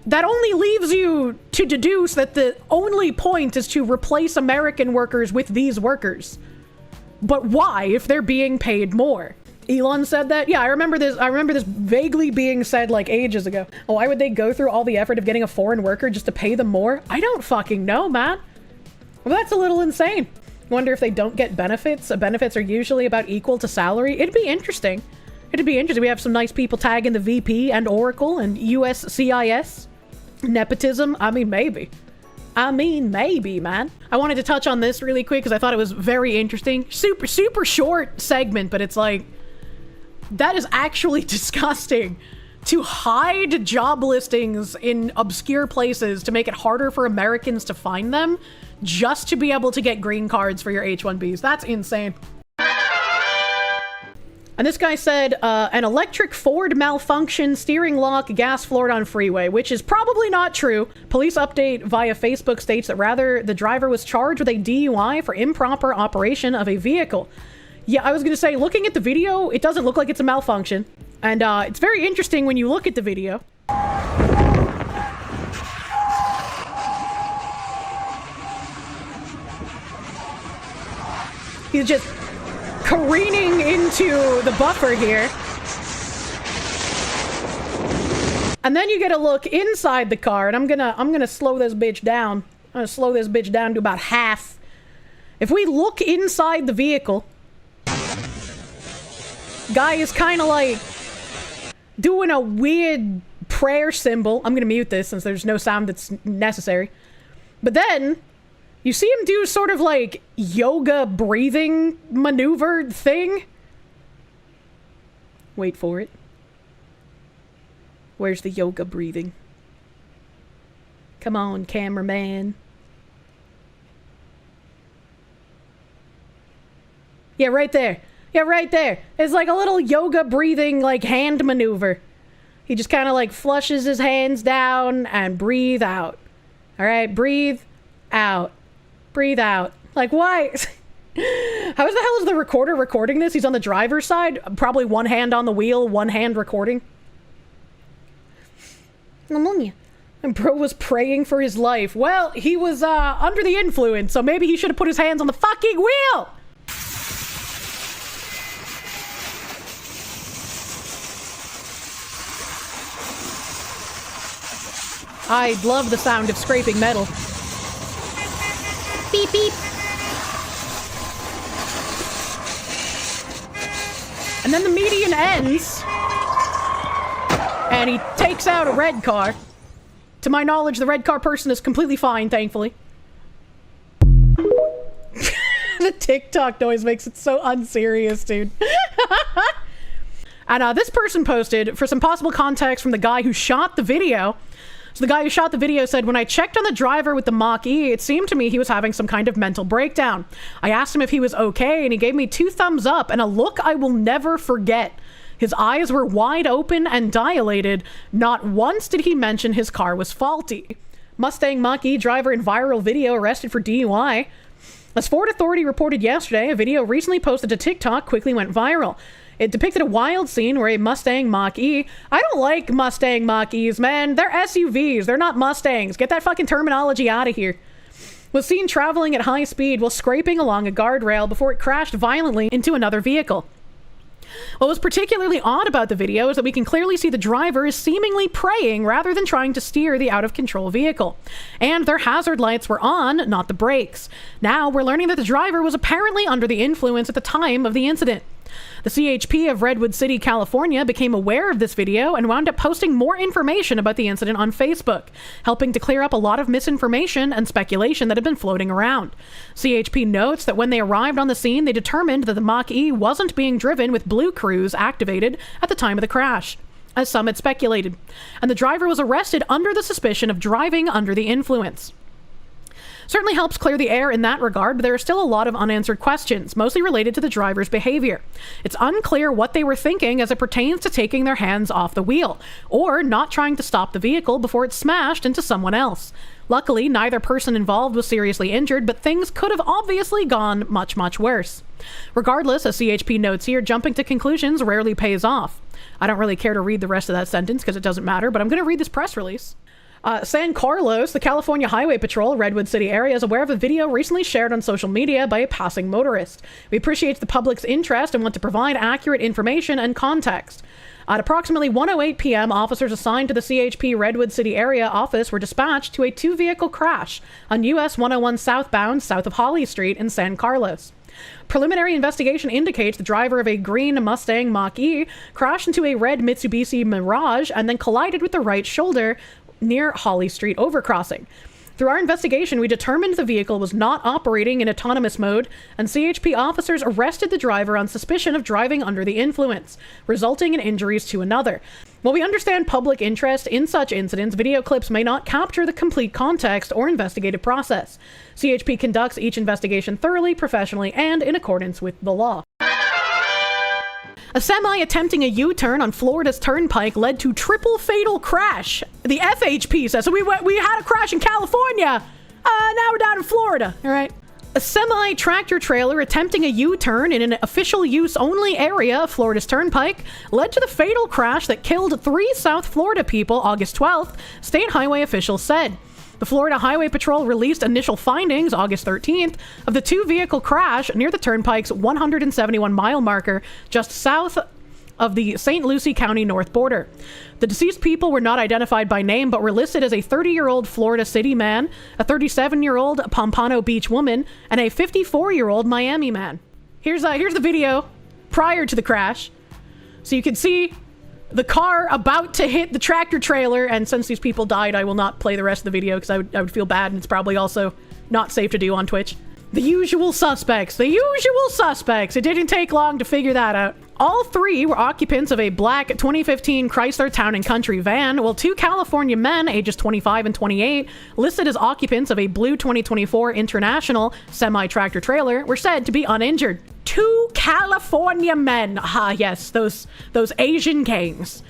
that only leaves you to deduce that the only point is to replace American workers with these workers. But why, if they're being paid more? Elon said that? Yeah, I remember this vaguely being said like ages ago. Why would they go through all the effort of getting a foreign worker just to pay them more? I don't fucking know, man. Well, that's a little insane. Wonder if they don't get benefits. Benefits are usually about equal to salary. It'd be interesting. We have some nice people tagging the VP and Oracle and USCIS. Nepotism? I mean, maybe, man. I wanted to touch on this really quick because I thought it was very interesting. Super short segment, but it's like, that is actually disgusting. To hide job listings in obscure places to make it harder for Americans to find them just to be able to get green cards for your H-1Bs. That's insane. And this guy said, an electric Ford malfunction, steering lock, gas floored on freeway, which is probably not true. Police update via Facebook states that rather the driver was charged with a DUI for improper operation of a vehicle. Yeah, I was going to say, looking at the video, it doesn't look like it's a malfunction. And it's very interesting when you look at the video. He's just careening into the buffer here. And then you get a look inside the car, and I'm gonna slow this bitch down. I'm gonna slow this bitch down to about half. If we look inside the vehicle, guy is kind of like doing a weird prayer symbol. I'm gonna mute this since there's no sound that's necessary. But then you see him do sort of like yoga breathing maneuver thing. Wait for it. Where's the yoga breathing? Come on, cameraman. Yeah, right there. Yeah, right there. It's like a little yoga breathing, like, hand maneuver. He just kind of, like, flushes his hands down and breathe out. All right, breathe out. Breathe out. Like, why? How the hell is the recorder recording this? He's on the driver's side. Probably one hand on the wheel, one hand recording. Pneumonia. And bro was praying for his life. Well, he was under the influence, so maybe he should have put his hands on the fucking wheel. I love the sound of scraping metal. Beep, beep. And then the median ends. And he takes out a red car. To my knowledge, the red car person is completely fine, thankfully. The TikTok noise makes it so unserious, dude. And this person posted, for some possible context from the guy who shot the video. So the guy who shot the video said, when I checked on the driver with the Mach-E, it seemed to me he was having some kind of mental breakdown. I asked him if he was okay, and he gave me 2 thumbs up and a look I will never forget. His eyes were wide open and dilated. Not once did he mention his car was faulty. Mustang Mach-E driver in viral video arrested for DUI. As Ford Authority reported yesterday, a video recently posted to TikTok quickly went viral. It depicted a wild scene where a Mustang Mach-E... I don't like Mustang Mach-E's, man. They're SUVs. They're not Mustangs. Get that fucking terminology out of here. Was seen traveling at high speed while scraping along a guardrail before it crashed violently into another vehicle. What was particularly odd about the video is that we can clearly see the driver is seemingly praying rather than trying to steer the out-of-control vehicle. And their hazard lights were on, not the brakes. Now we're learning that the driver was apparently under the influence at the time of the incident. The CHP of Redwood City, California became aware of this video and wound up posting more information about the incident on Facebook, helping to clear up a lot of misinformation and speculation that had been floating around. CHP notes that when they arrived on the scene, they determined that the Mach-E wasn't being driven with Blue Cruise activated at the time of the crash, as some had speculated, and the driver was arrested under the suspicion of driving under the influence. Certainly helps clear the air in that regard, but there are still a lot of unanswered questions, mostly related to the driver's behavior. It's unclear what they were thinking as it pertains to taking their hands off the wheel, or not trying to stop the vehicle before it smashed into someone else. Luckily, neither person involved was seriously injured, but things could have obviously gone much, much worse. Regardless, as CHP notes here, jumping to conclusions rarely pays off. I don't really care to read the rest of that sentence because it doesn't matter, but I'm going to read this press release. San Carlos, the California Highway Patrol, Redwood City area, is aware of a video recently shared on social media by a passing motorist. We appreciate the public's interest and want to provide accurate information and context. At approximately 1:08 p.m., officers assigned to the CHP Redwood City area office were dispatched to a 2-vehicle crash on US 101 southbound south of Holly Street in San Carlos. Preliminary investigation indicates the driver of a green Mustang Mach-E crashed into a red Mitsubishi Mirage and then collided with the right shoulder near Holly Street overcrossing. Through our investigation, we determined the vehicle was not operating in autonomous mode, and CHP officers arrested the driver on suspicion of driving under the influence, resulting in injuries to another. While we understand public interest in such incidents, video clips may not capture the complete context or investigative process. CHP conducts each investigation thoroughly, professionally, and in accordance with the law. A semi attempting a U-turn on Florida's turnpike led to triple fatal crash. The FHP says, so we had a crash in California. Now we're down in Florida. All right. A semi-tractor trailer attempting a U-turn in an official use only area of Florida's turnpike led to the fatal crash that killed 3 South Florida people August 12th, state highway officials said. The Florida Highway Patrol released initial findings August 13th of the 2-vehicle crash near the turnpike's 171-mile marker just south of the St. Lucie County north border. The deceased people were not identified by name, but were listed as a 30-year-old Florida City man, a 37-year-old Pompano Beach woman, and a 54-year-old Miami man. Here's the video prior to the crash. So you can see the car about to hit the tractor trailer, and since these people died, I will not play the rest of the video because I would feel bad, and it's probably also not safe to do on Twitch. The usual suspects. The usual suspects. It didn't take long to figure that out. All 3 were occupants of a black 2015 Chrysler Town & Country van, while 2 California men, ages 25 and 28, listed as occupants of a blue 2024 International semi-tractor trailer, were said to be uninjured. 2 California men. Ah, yes, those Asian gangs.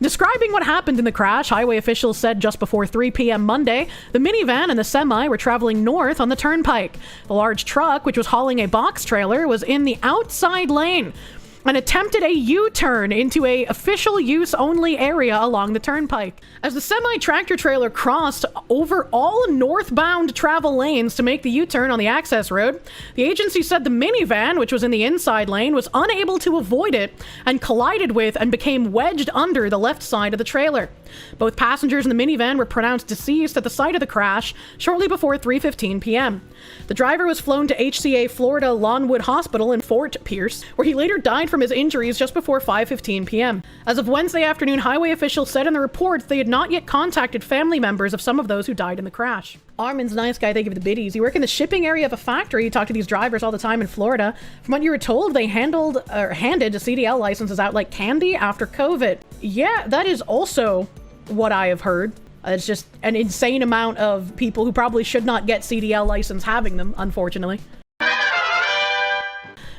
Describing what happened in the crash, highway officials said just before 3 p.m. Monday, the minivan and the semi were traveling north on the turnpike. The large truck, which was hauling a box trailer, was in the outside lane and attempted a U-turn into a official use only area along the turnpike. As the semi-tractor trailer crossed over all northbound travel lanes to make the U-turn on the access road, the agency said the minivan, which was in the inside lane, was unable to avoid it and collided with and became wedged under the left side of the trailer. Both passengers in the minivan were pronounced deceased at the site of the crash shortly before 3:15 p.m. The driver was flown to HCA Florida Lawnwood Hospital in Fort Pierce, where he later died from his injuries just before 5:15 p.m. As of Wednesday afternoon, highway officials said in the reports they had not yet contacted family members of some of those who died in the crash. Armin's nice guy, thank you for the biddies. You work in the shipping area of a factory. You talk to these drivers all the time in Florida. From what you were told, they handed CDL licenses out like candy after COVID. Yeah, that is also what I have heard. It's just an insane amount of people who probably should not get CDL license having them, unfortunately.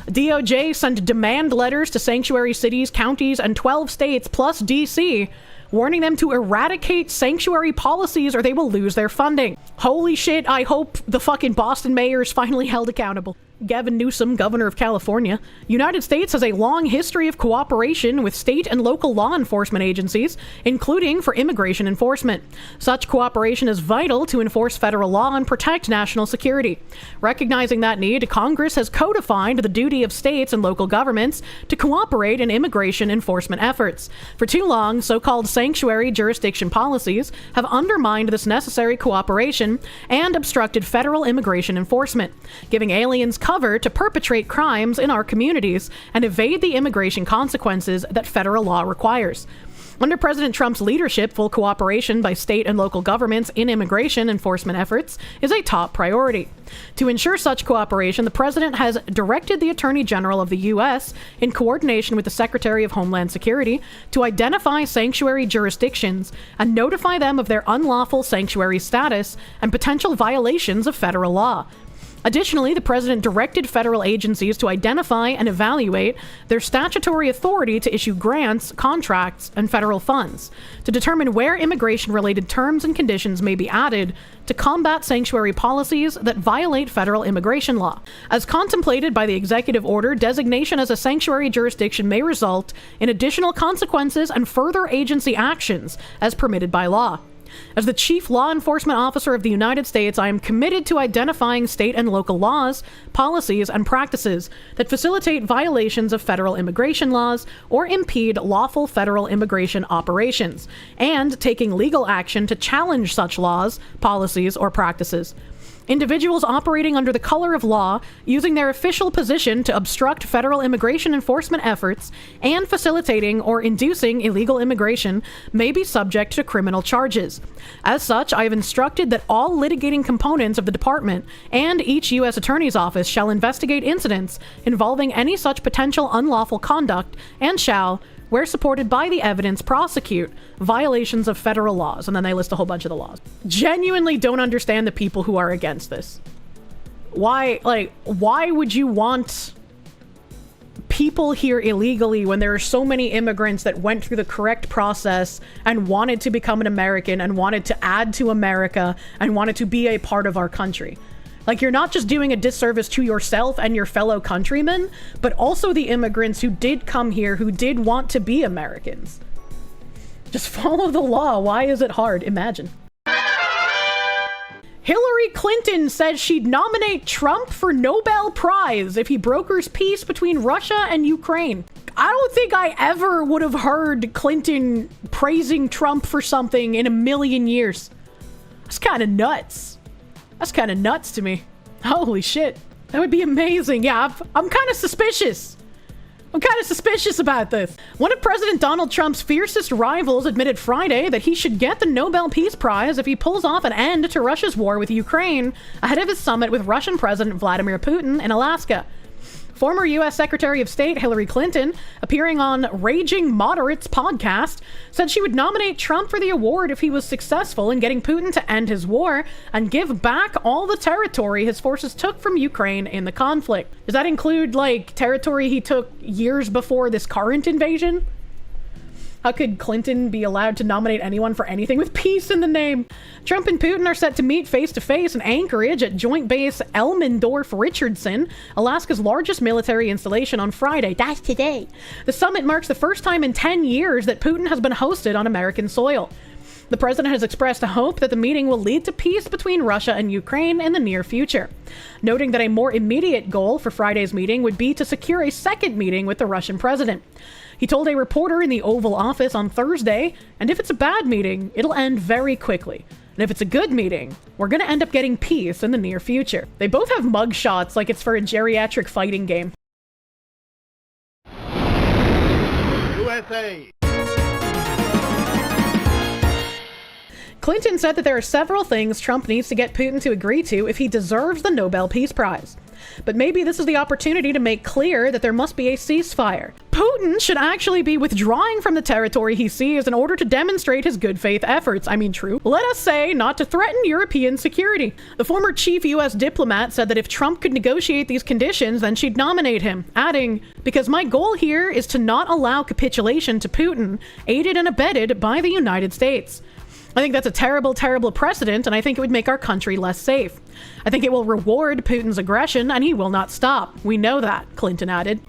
DOJ sent demand letters to sanctuary cities, counties, and 12 states plus DC, warning them to eradicate sanctuary policies or they will lose their funding. Holy shit, I hope the fucking Boston mayor is finally held accountable. Gavin Newsom, governor of California. United States has a long history of cooperation with state and local law enforcement agencies, including for immigration enforcement. Such cooperation is vital to enforce federal law and protect national security. Recognizing that need, Congress has codified the duty of states and local governments to cooperate in immigration enforcement efforts. For too long, so-called sanctuary jurisdiction policies have undermined this necessary cooperation and obstructed federal immigration enforcement, giving aliens cover to perpetrate crimes in our communities and evade the immigration consequences that federal law requires. Under President Trump's leadership, full cooperation by state and local governments in immigration enforcement efforts is a top priority. To ensure such cooperation, the president has directed the Attorney General of the U.S., in coordination with the Secretary of Homeland Security, to identify sanctuary jurisdictions and notify them of their unlawful sanctuary status and potential violations of federal law. Additionally, the president directed federal agencies to identify and evaluate their statutory authority to issue grants, contracts, and federal funds, to determine where immigration-related terms and conditions may be added to combat sanctuary policies that violate federal immigration law. As contemplated by the executive order, designation as a sanctuary jurisdiction may result in additional consequences and further agency actions as permitted by law. As the Chief Law Enforcement Officer of the United States, I am committed to identifying state and local laws, policies, and practices that facilitate violations of federal immigration laws or impede lawful federal immigration operations, and taking legal action to challenge such laws, policies, or practices. Individuals operating under the color of law, using their official position to obstruct federal immigration enforcement efforts, and facilitating or inducing illegal immigration may be subject to criminal charges. As such, I have instructed that all litigating components of the department and each U.S. Attorney's Office shall investigate incidents involving any such potential unlawful conduct and shall, where supported by the evidence, prosecute violations of federal laws. And then they list a whole bunch of the laws. Genuinely don't understand the people who are against this. Why would you want people here illegally when there are so many immigrants that went through the correct process and wanted to become an American and wanted to add to America and wanted to be a part of our country? Like, you're not just doing a disservice to yourself and your fellow countrymen, but also the immigrants who did come here, who did want to be Americans. Just follow the law. Why is it hard? Imagine. Hillary Clinton said she'd nominate Trump for Nobel Prize if he brokers peace between Russia and Ukraine. I don't think I ever would have heard Clinton praising Trump for something in a million years. That's kind of nuts. That's kind of nuts to me. Holy shit. That would be amazing. Yeah, I'm kind of suspicious. I'm kind of suspicious about this. One of President Donald Trump's fiercest rivals admitted Friday that he should get the Nobel Peace Prize if he pulls off an end to Russia's war with Ukraine ahead of his summit with Russian President Vladimir Putin in Alaska. Former U.S. Secretary of State Hillary Clinton, appearing on Raging Moderates podcast, said she would nominate Trump for the award if he was successful in getting Putin to end his war and give back all the territory his forces took from Ukraine in the conflict. Does that include, like, territory he took years before this current invasion? How could Clinton be allowed to nominate anyone for anything with peace in the name? Trump and Putin are set to meet face-to-face in Anchorage at Joint Base Elmendorf-Richardson, Alaska's largest military installation, on Friday. That's today. The summit marks the first time in 10 years that Putin has been hosted on American soil. The president has expressed a hope that the meeting will lead to peace between Russia and Ukraine in the near future, noting that a more immediate goal for Friday's meeting would be to secure a second meeting with the Russian president. He told a reporter in the Oval Office on Thursday, and if it's a bad meeting, it'll end very quickly. And if it's a good meeting, we're going to end up getting peace in the near future. They both have mug shots like it's for a geriatric fighting game. USA. Clinton said that there are several things Trump needs to get Putin to agree to if he deserves the Nobel Peace Prize. But maybe this is the opportunity to make clear that there must be a ceasefire. Putin should actually be withdrawing from the territory he seized in order to demonstrate his good faith efforts. I mean, true. Let us say, not to threaten European security. The former chief U.S. diplomat said that if Trump could negotiate these conditions, then she'd nominate him, adding, "Because my goal here is to not allow capitulation to Putin, aided and abetted by the United States." I think that's a terrible, terrible precedent, and I think it would make our country less safe. I think it will reward Putin's aggression, and he will not stop. We know that, Clinton added.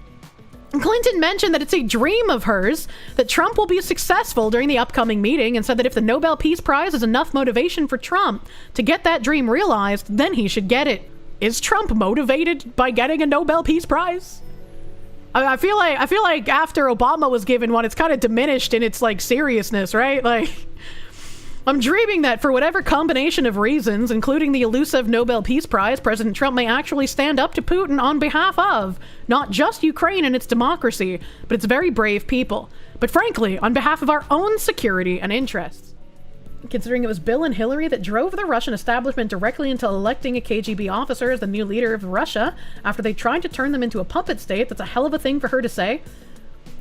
Clinton mentioned that it's a dream of hers that Trump will be successful during the upcoming meeting, and said that if the Nobel Peace Prize is enough motivation for Trump to get that dream realized, then he should get it. Is Trump motivated by getting a Nobel Peace Prize? I feel like after Obama was given one, it's kind of diminished in its, like, seriousness, right? Like, I'm dreaming that for whatever combination of reasons, including the elusive Nobel Peace Prize, President Trump may actually stand up to Putin on behalf of not just Ukraine and its democracy, but its very brave people. But frankly, on behalf of our own security and interests. Considering it was Bill and Hillary that drove the Russian establishment directly into electing a KGB officer as the new leader of Russia after they tried to turn them into a puppet state, that's a hell of a thing for her to say.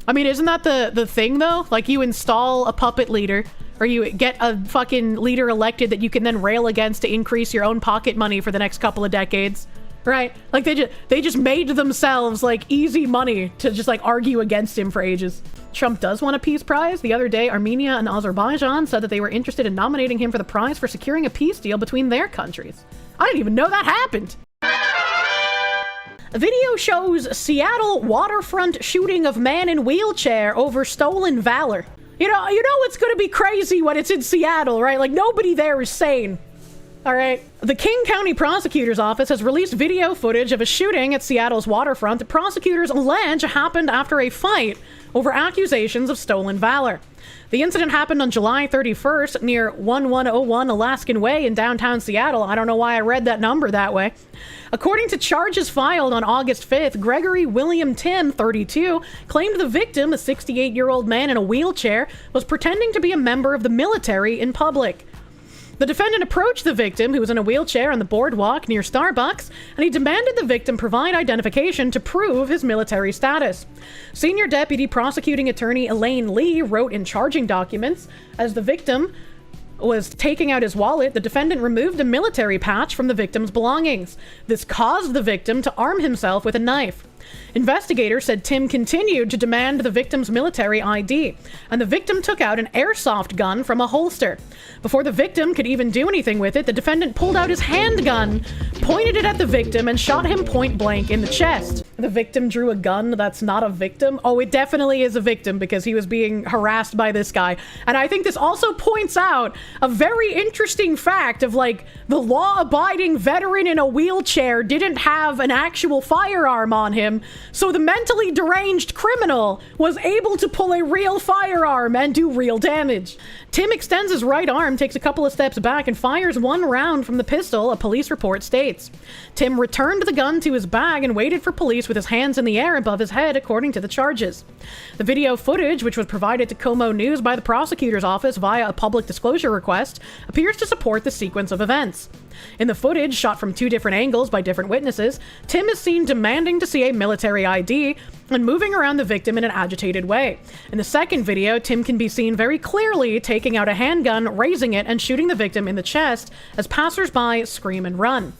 I mean, isn't that the thing, though? Like, you install a puppet leader, or you get a fucking leader elected that you can then rail against to increase your own pocket money for the next couple of decades, right? Like, they just made themselves, like, easy money to just, like, argue against him for ages. Trump does want a peace prize. The other day, Armenia and Azerbaijan said that they were interested in nominating him for the prize for securing a peace deal between their countries. I didn't even know that happened. A video shows Seattle waterfront shooting of man in wheelchair over stolen valor. You know it's gonna be crazy when it's in Seattle, right? Like, nobody there is sane. All right. The King County Prosecutor's Office has released video footage of a shooting at Seattle's waterfront that prosecutors allege happened after a fight over accusations of stolen valor. The incident happened on July 31st near 1101 Alaskan Way in downtown Seattle. I don't know why I read that number that way. According to charges filed on August 5th, Gregory William Tim, 32, claimed the victim, a 68-year-old man in a wheelchair, was pretending to be a member of the military in public. The defendant approached the victim, who was in a wheelchair on the boardwalk near Starbucks, and he demanded the victim provide identification to prove his military status. Senior Deputy Prosecuting Attorney Elaine Lee wrote in charging documents, as the victim was taking out his wallet, the defendant removed a military patch from the victim's belongings. This caused the victim to arm himself with a knife. Investigators said Tim continued to demand the victim's military ID, and the victim took out an airsoft gun from a holster. Before the victim could even do anything with it, the defendant pulled out his handgun, pointed it at the victim, and shot him point blank in the chest. The victim drew a gun that's not a victim. Oh, it definitely is a victim because he was being harassed by this guy. And I think this also points out a very interesting fact of, like, the law-abiding veteran in a wheelchair didn't have an actual firearm on him, so the mentally deranged criminal was able to pull a real firearm and do real damage. Tim extends his right arm, takes a couple of steps back, and fires one round from the pistol, a police report states. Tim returned the gun to his bag and waited for police with his hands in the air above his head, according to the charges. The video footage, which was provided to Como News by the prosecutor's office via a public disclosure request, appears to support the sequence of events. In the footage, shot from two different angles by different witnesses, Tim is seen demanding to see a military ID and moving around the victim in an agitated way. In the second video, Tim can be seen very clearly taking out a handgun, raising it, and shooting the victim in the chest as passersby scream and run.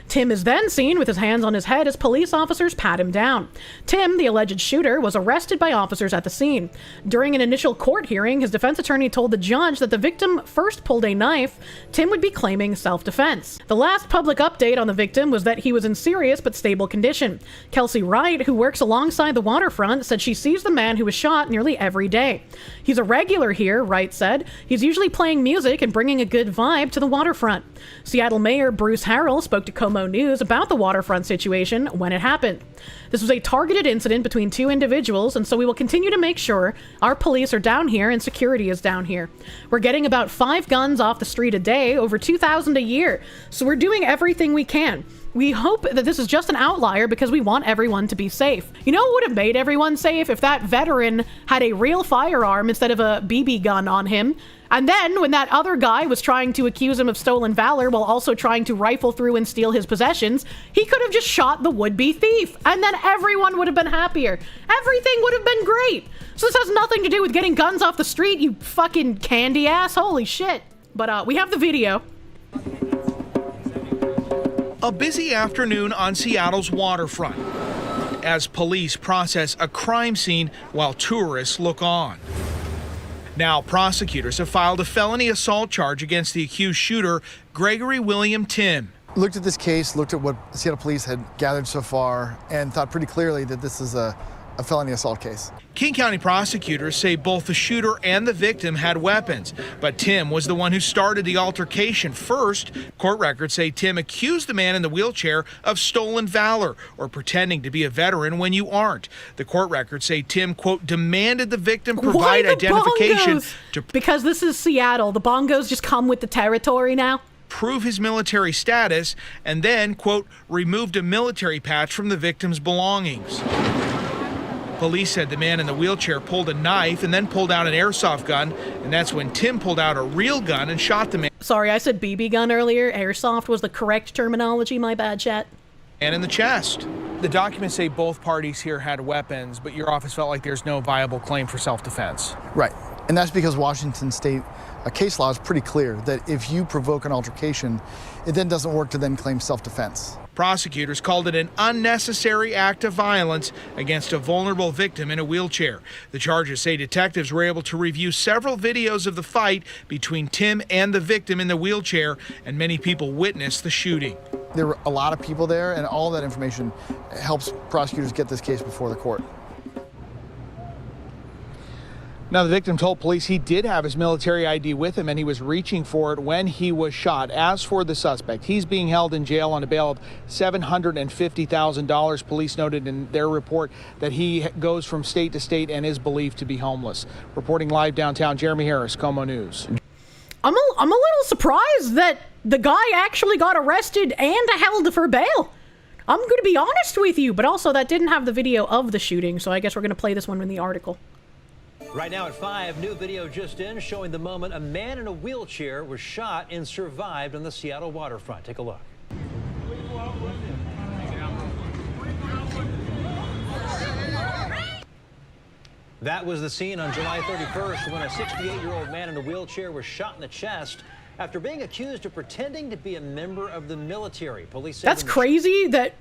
Tim is then seen with his hands on his head as police officers pat him down. Tim, the alleged shooter, was arrested by officers at the scene. During an initial court hearing, his defense attorney told the judge that the victim first pulled a knife. Tim would be claiming self-defense. The last public update on the victim was that he was in serious but stable condition. Kelsey Wright, who works alongside the Waterfront, said she sees the man who was shot nearly every day. He's a regular here, Wright said. He's usually playing music and bringing a good vibe to the Waterfront. Seattle Mayor Bruce Harrell spoke to Como News about the Waterfront situation when it happened. This was a targeted incident between two individuals, and so we will continue to make sure our police are down here and security is down here. We're getting about 5 guns off the street a day, over 2,000 a year, so we're doing everything we can. We hope that this is just an outlier because we want everyone to be safe. You know what would have made everyone safe? If that veteran had a real firearm instead of a BB gun on him. And then when that other guy was trying to accuse him of stolen valor while also trying to rifle through and steal his possessions, he could have just shot the would-be thief. And then everyone would have been happier. Everything would have been great. So this has nothing to do with getting guns off the street, you fucking candy ass. Holy shit. But we have the video. A busy afternoon on Seattle's waterfront as police process a crime scene while tourists look on. Now, prosecutors have filed a felony assault charge against the accused shooter, Gregory William Tim. Looked at this case, looked at what Seattle police had gathered so far, and thought pretty clearly that this is a felony assault case. King County prosecutors say both the shooter and the victim had weapons, but Tim was the one who started the altercation first. Court records say Tim accused the man in the wheelchair of stolen valor or pretending to be a veteran when you aren't. The court records say Tim, quote, demanded the victim provide identification because this is Seattle. The bongos just come with the territory now. Prove his military status, and then, quote, removed a military patch from the victim's belongings. Police said the man in the wheelchair pulled a knife and then pulled out an airsoft gun, and that's when Tim pulled out a real gun and shot the man. Sorry, I said BB gun earlier. Airsoft was the correct terminology. My bad, chat. And in the chest. The documents say both parties here had weapons, but your office felt like there's no viable claim for self-defense. Right, and that's because Washington State case law is pretty clear that if you provoke an altercation, it then doesn't work to then claim self-defense. Prosecutors called it an unnecessary act of violence against a vulnerable victim in a wheelchair. The charges say detectives were able to review several videos of the fight between Tim and the victim in the wheelchair, and many people witnessed the shooting. There were a lot of people there, and all that information helps prosecutors get this case before the court. Now, the victim told police he did have his military ID with him and he was reaching for it when he was shot. As for the suspect, he's being held in jail on a bail of $750,000. Police noted in their report that he goes from state to state and is believed to be homeless. Reporting live downtown, Jeremy Harris, Como News. I'm a little surprised that the guy actually got arrested and held for bail. I'm going to be honest with you, but also that didn't have the video of the shooting, so I guess we're going to play this one in the article. Right now at 5, new video just in showing the moment a man in a wheelchair was shot and survived on the Seattle waterfront. Take a look. That was the scene on July 31st when a 68-year-old man in a wheelchair was shot in the chest after being accused of pretending to be a member of the military. Police said that's crazy that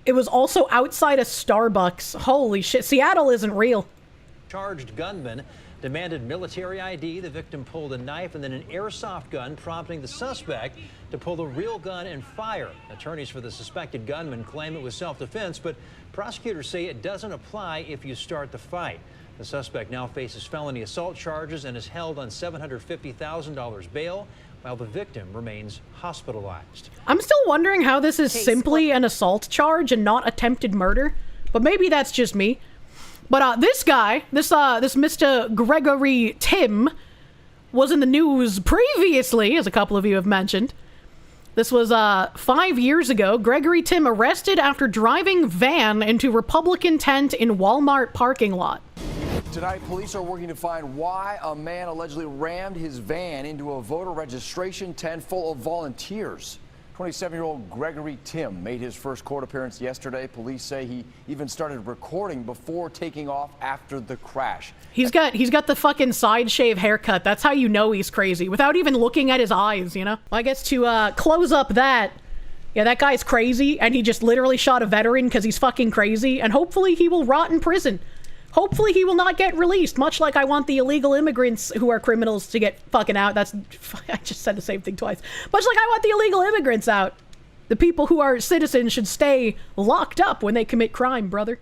It was also outside a Starbucks. Holy shit, Seattle isn't real. Charged gunman demanded military ID. The victim pulled a knife and then an airsoft gun, prompting the suspect to pull the real gun and fire. Attorneys for the suspected gunman claim it was self-defense, but prosecutors say it doesn't apply if you start the fight. The suspect now faces felony assault charges and is held on $750,000 bail, while the victim remains hospitalized. I'm still wondering how this is simply an assault charge and not attempted murder, but maybe that's just me. But this guy, this Mr. Gregory Tim, was in the news previously, as a couple of you have mentioned. This was 5 years ago. Gregory Tim arrested after driving van into Republican tent in Walmart parking lot. Tonight, police are working to find why a man allegedly rammed his van into a voter registration tent full of volunteers. 27-year-old Gregory Tim made his first court appearance yesterday. Police say he even started recording before taking off after the crash. He's got the fucking side shave haircut. That's how you know he's crazy, without even looking at his eyes, you know? I guess to close up that, yeah, that guy's crazy, and he just literally shot a veteran because he's fucking crazy, and hopefully he will rot in prison. Hopefully he will not get released, much like I want the illegal immigrants who are criminals to get fucking out. I just said the same thing twice. Much like I want the illegal immigrants out. The people who are citizens should stay locked up when they commit crime, brother.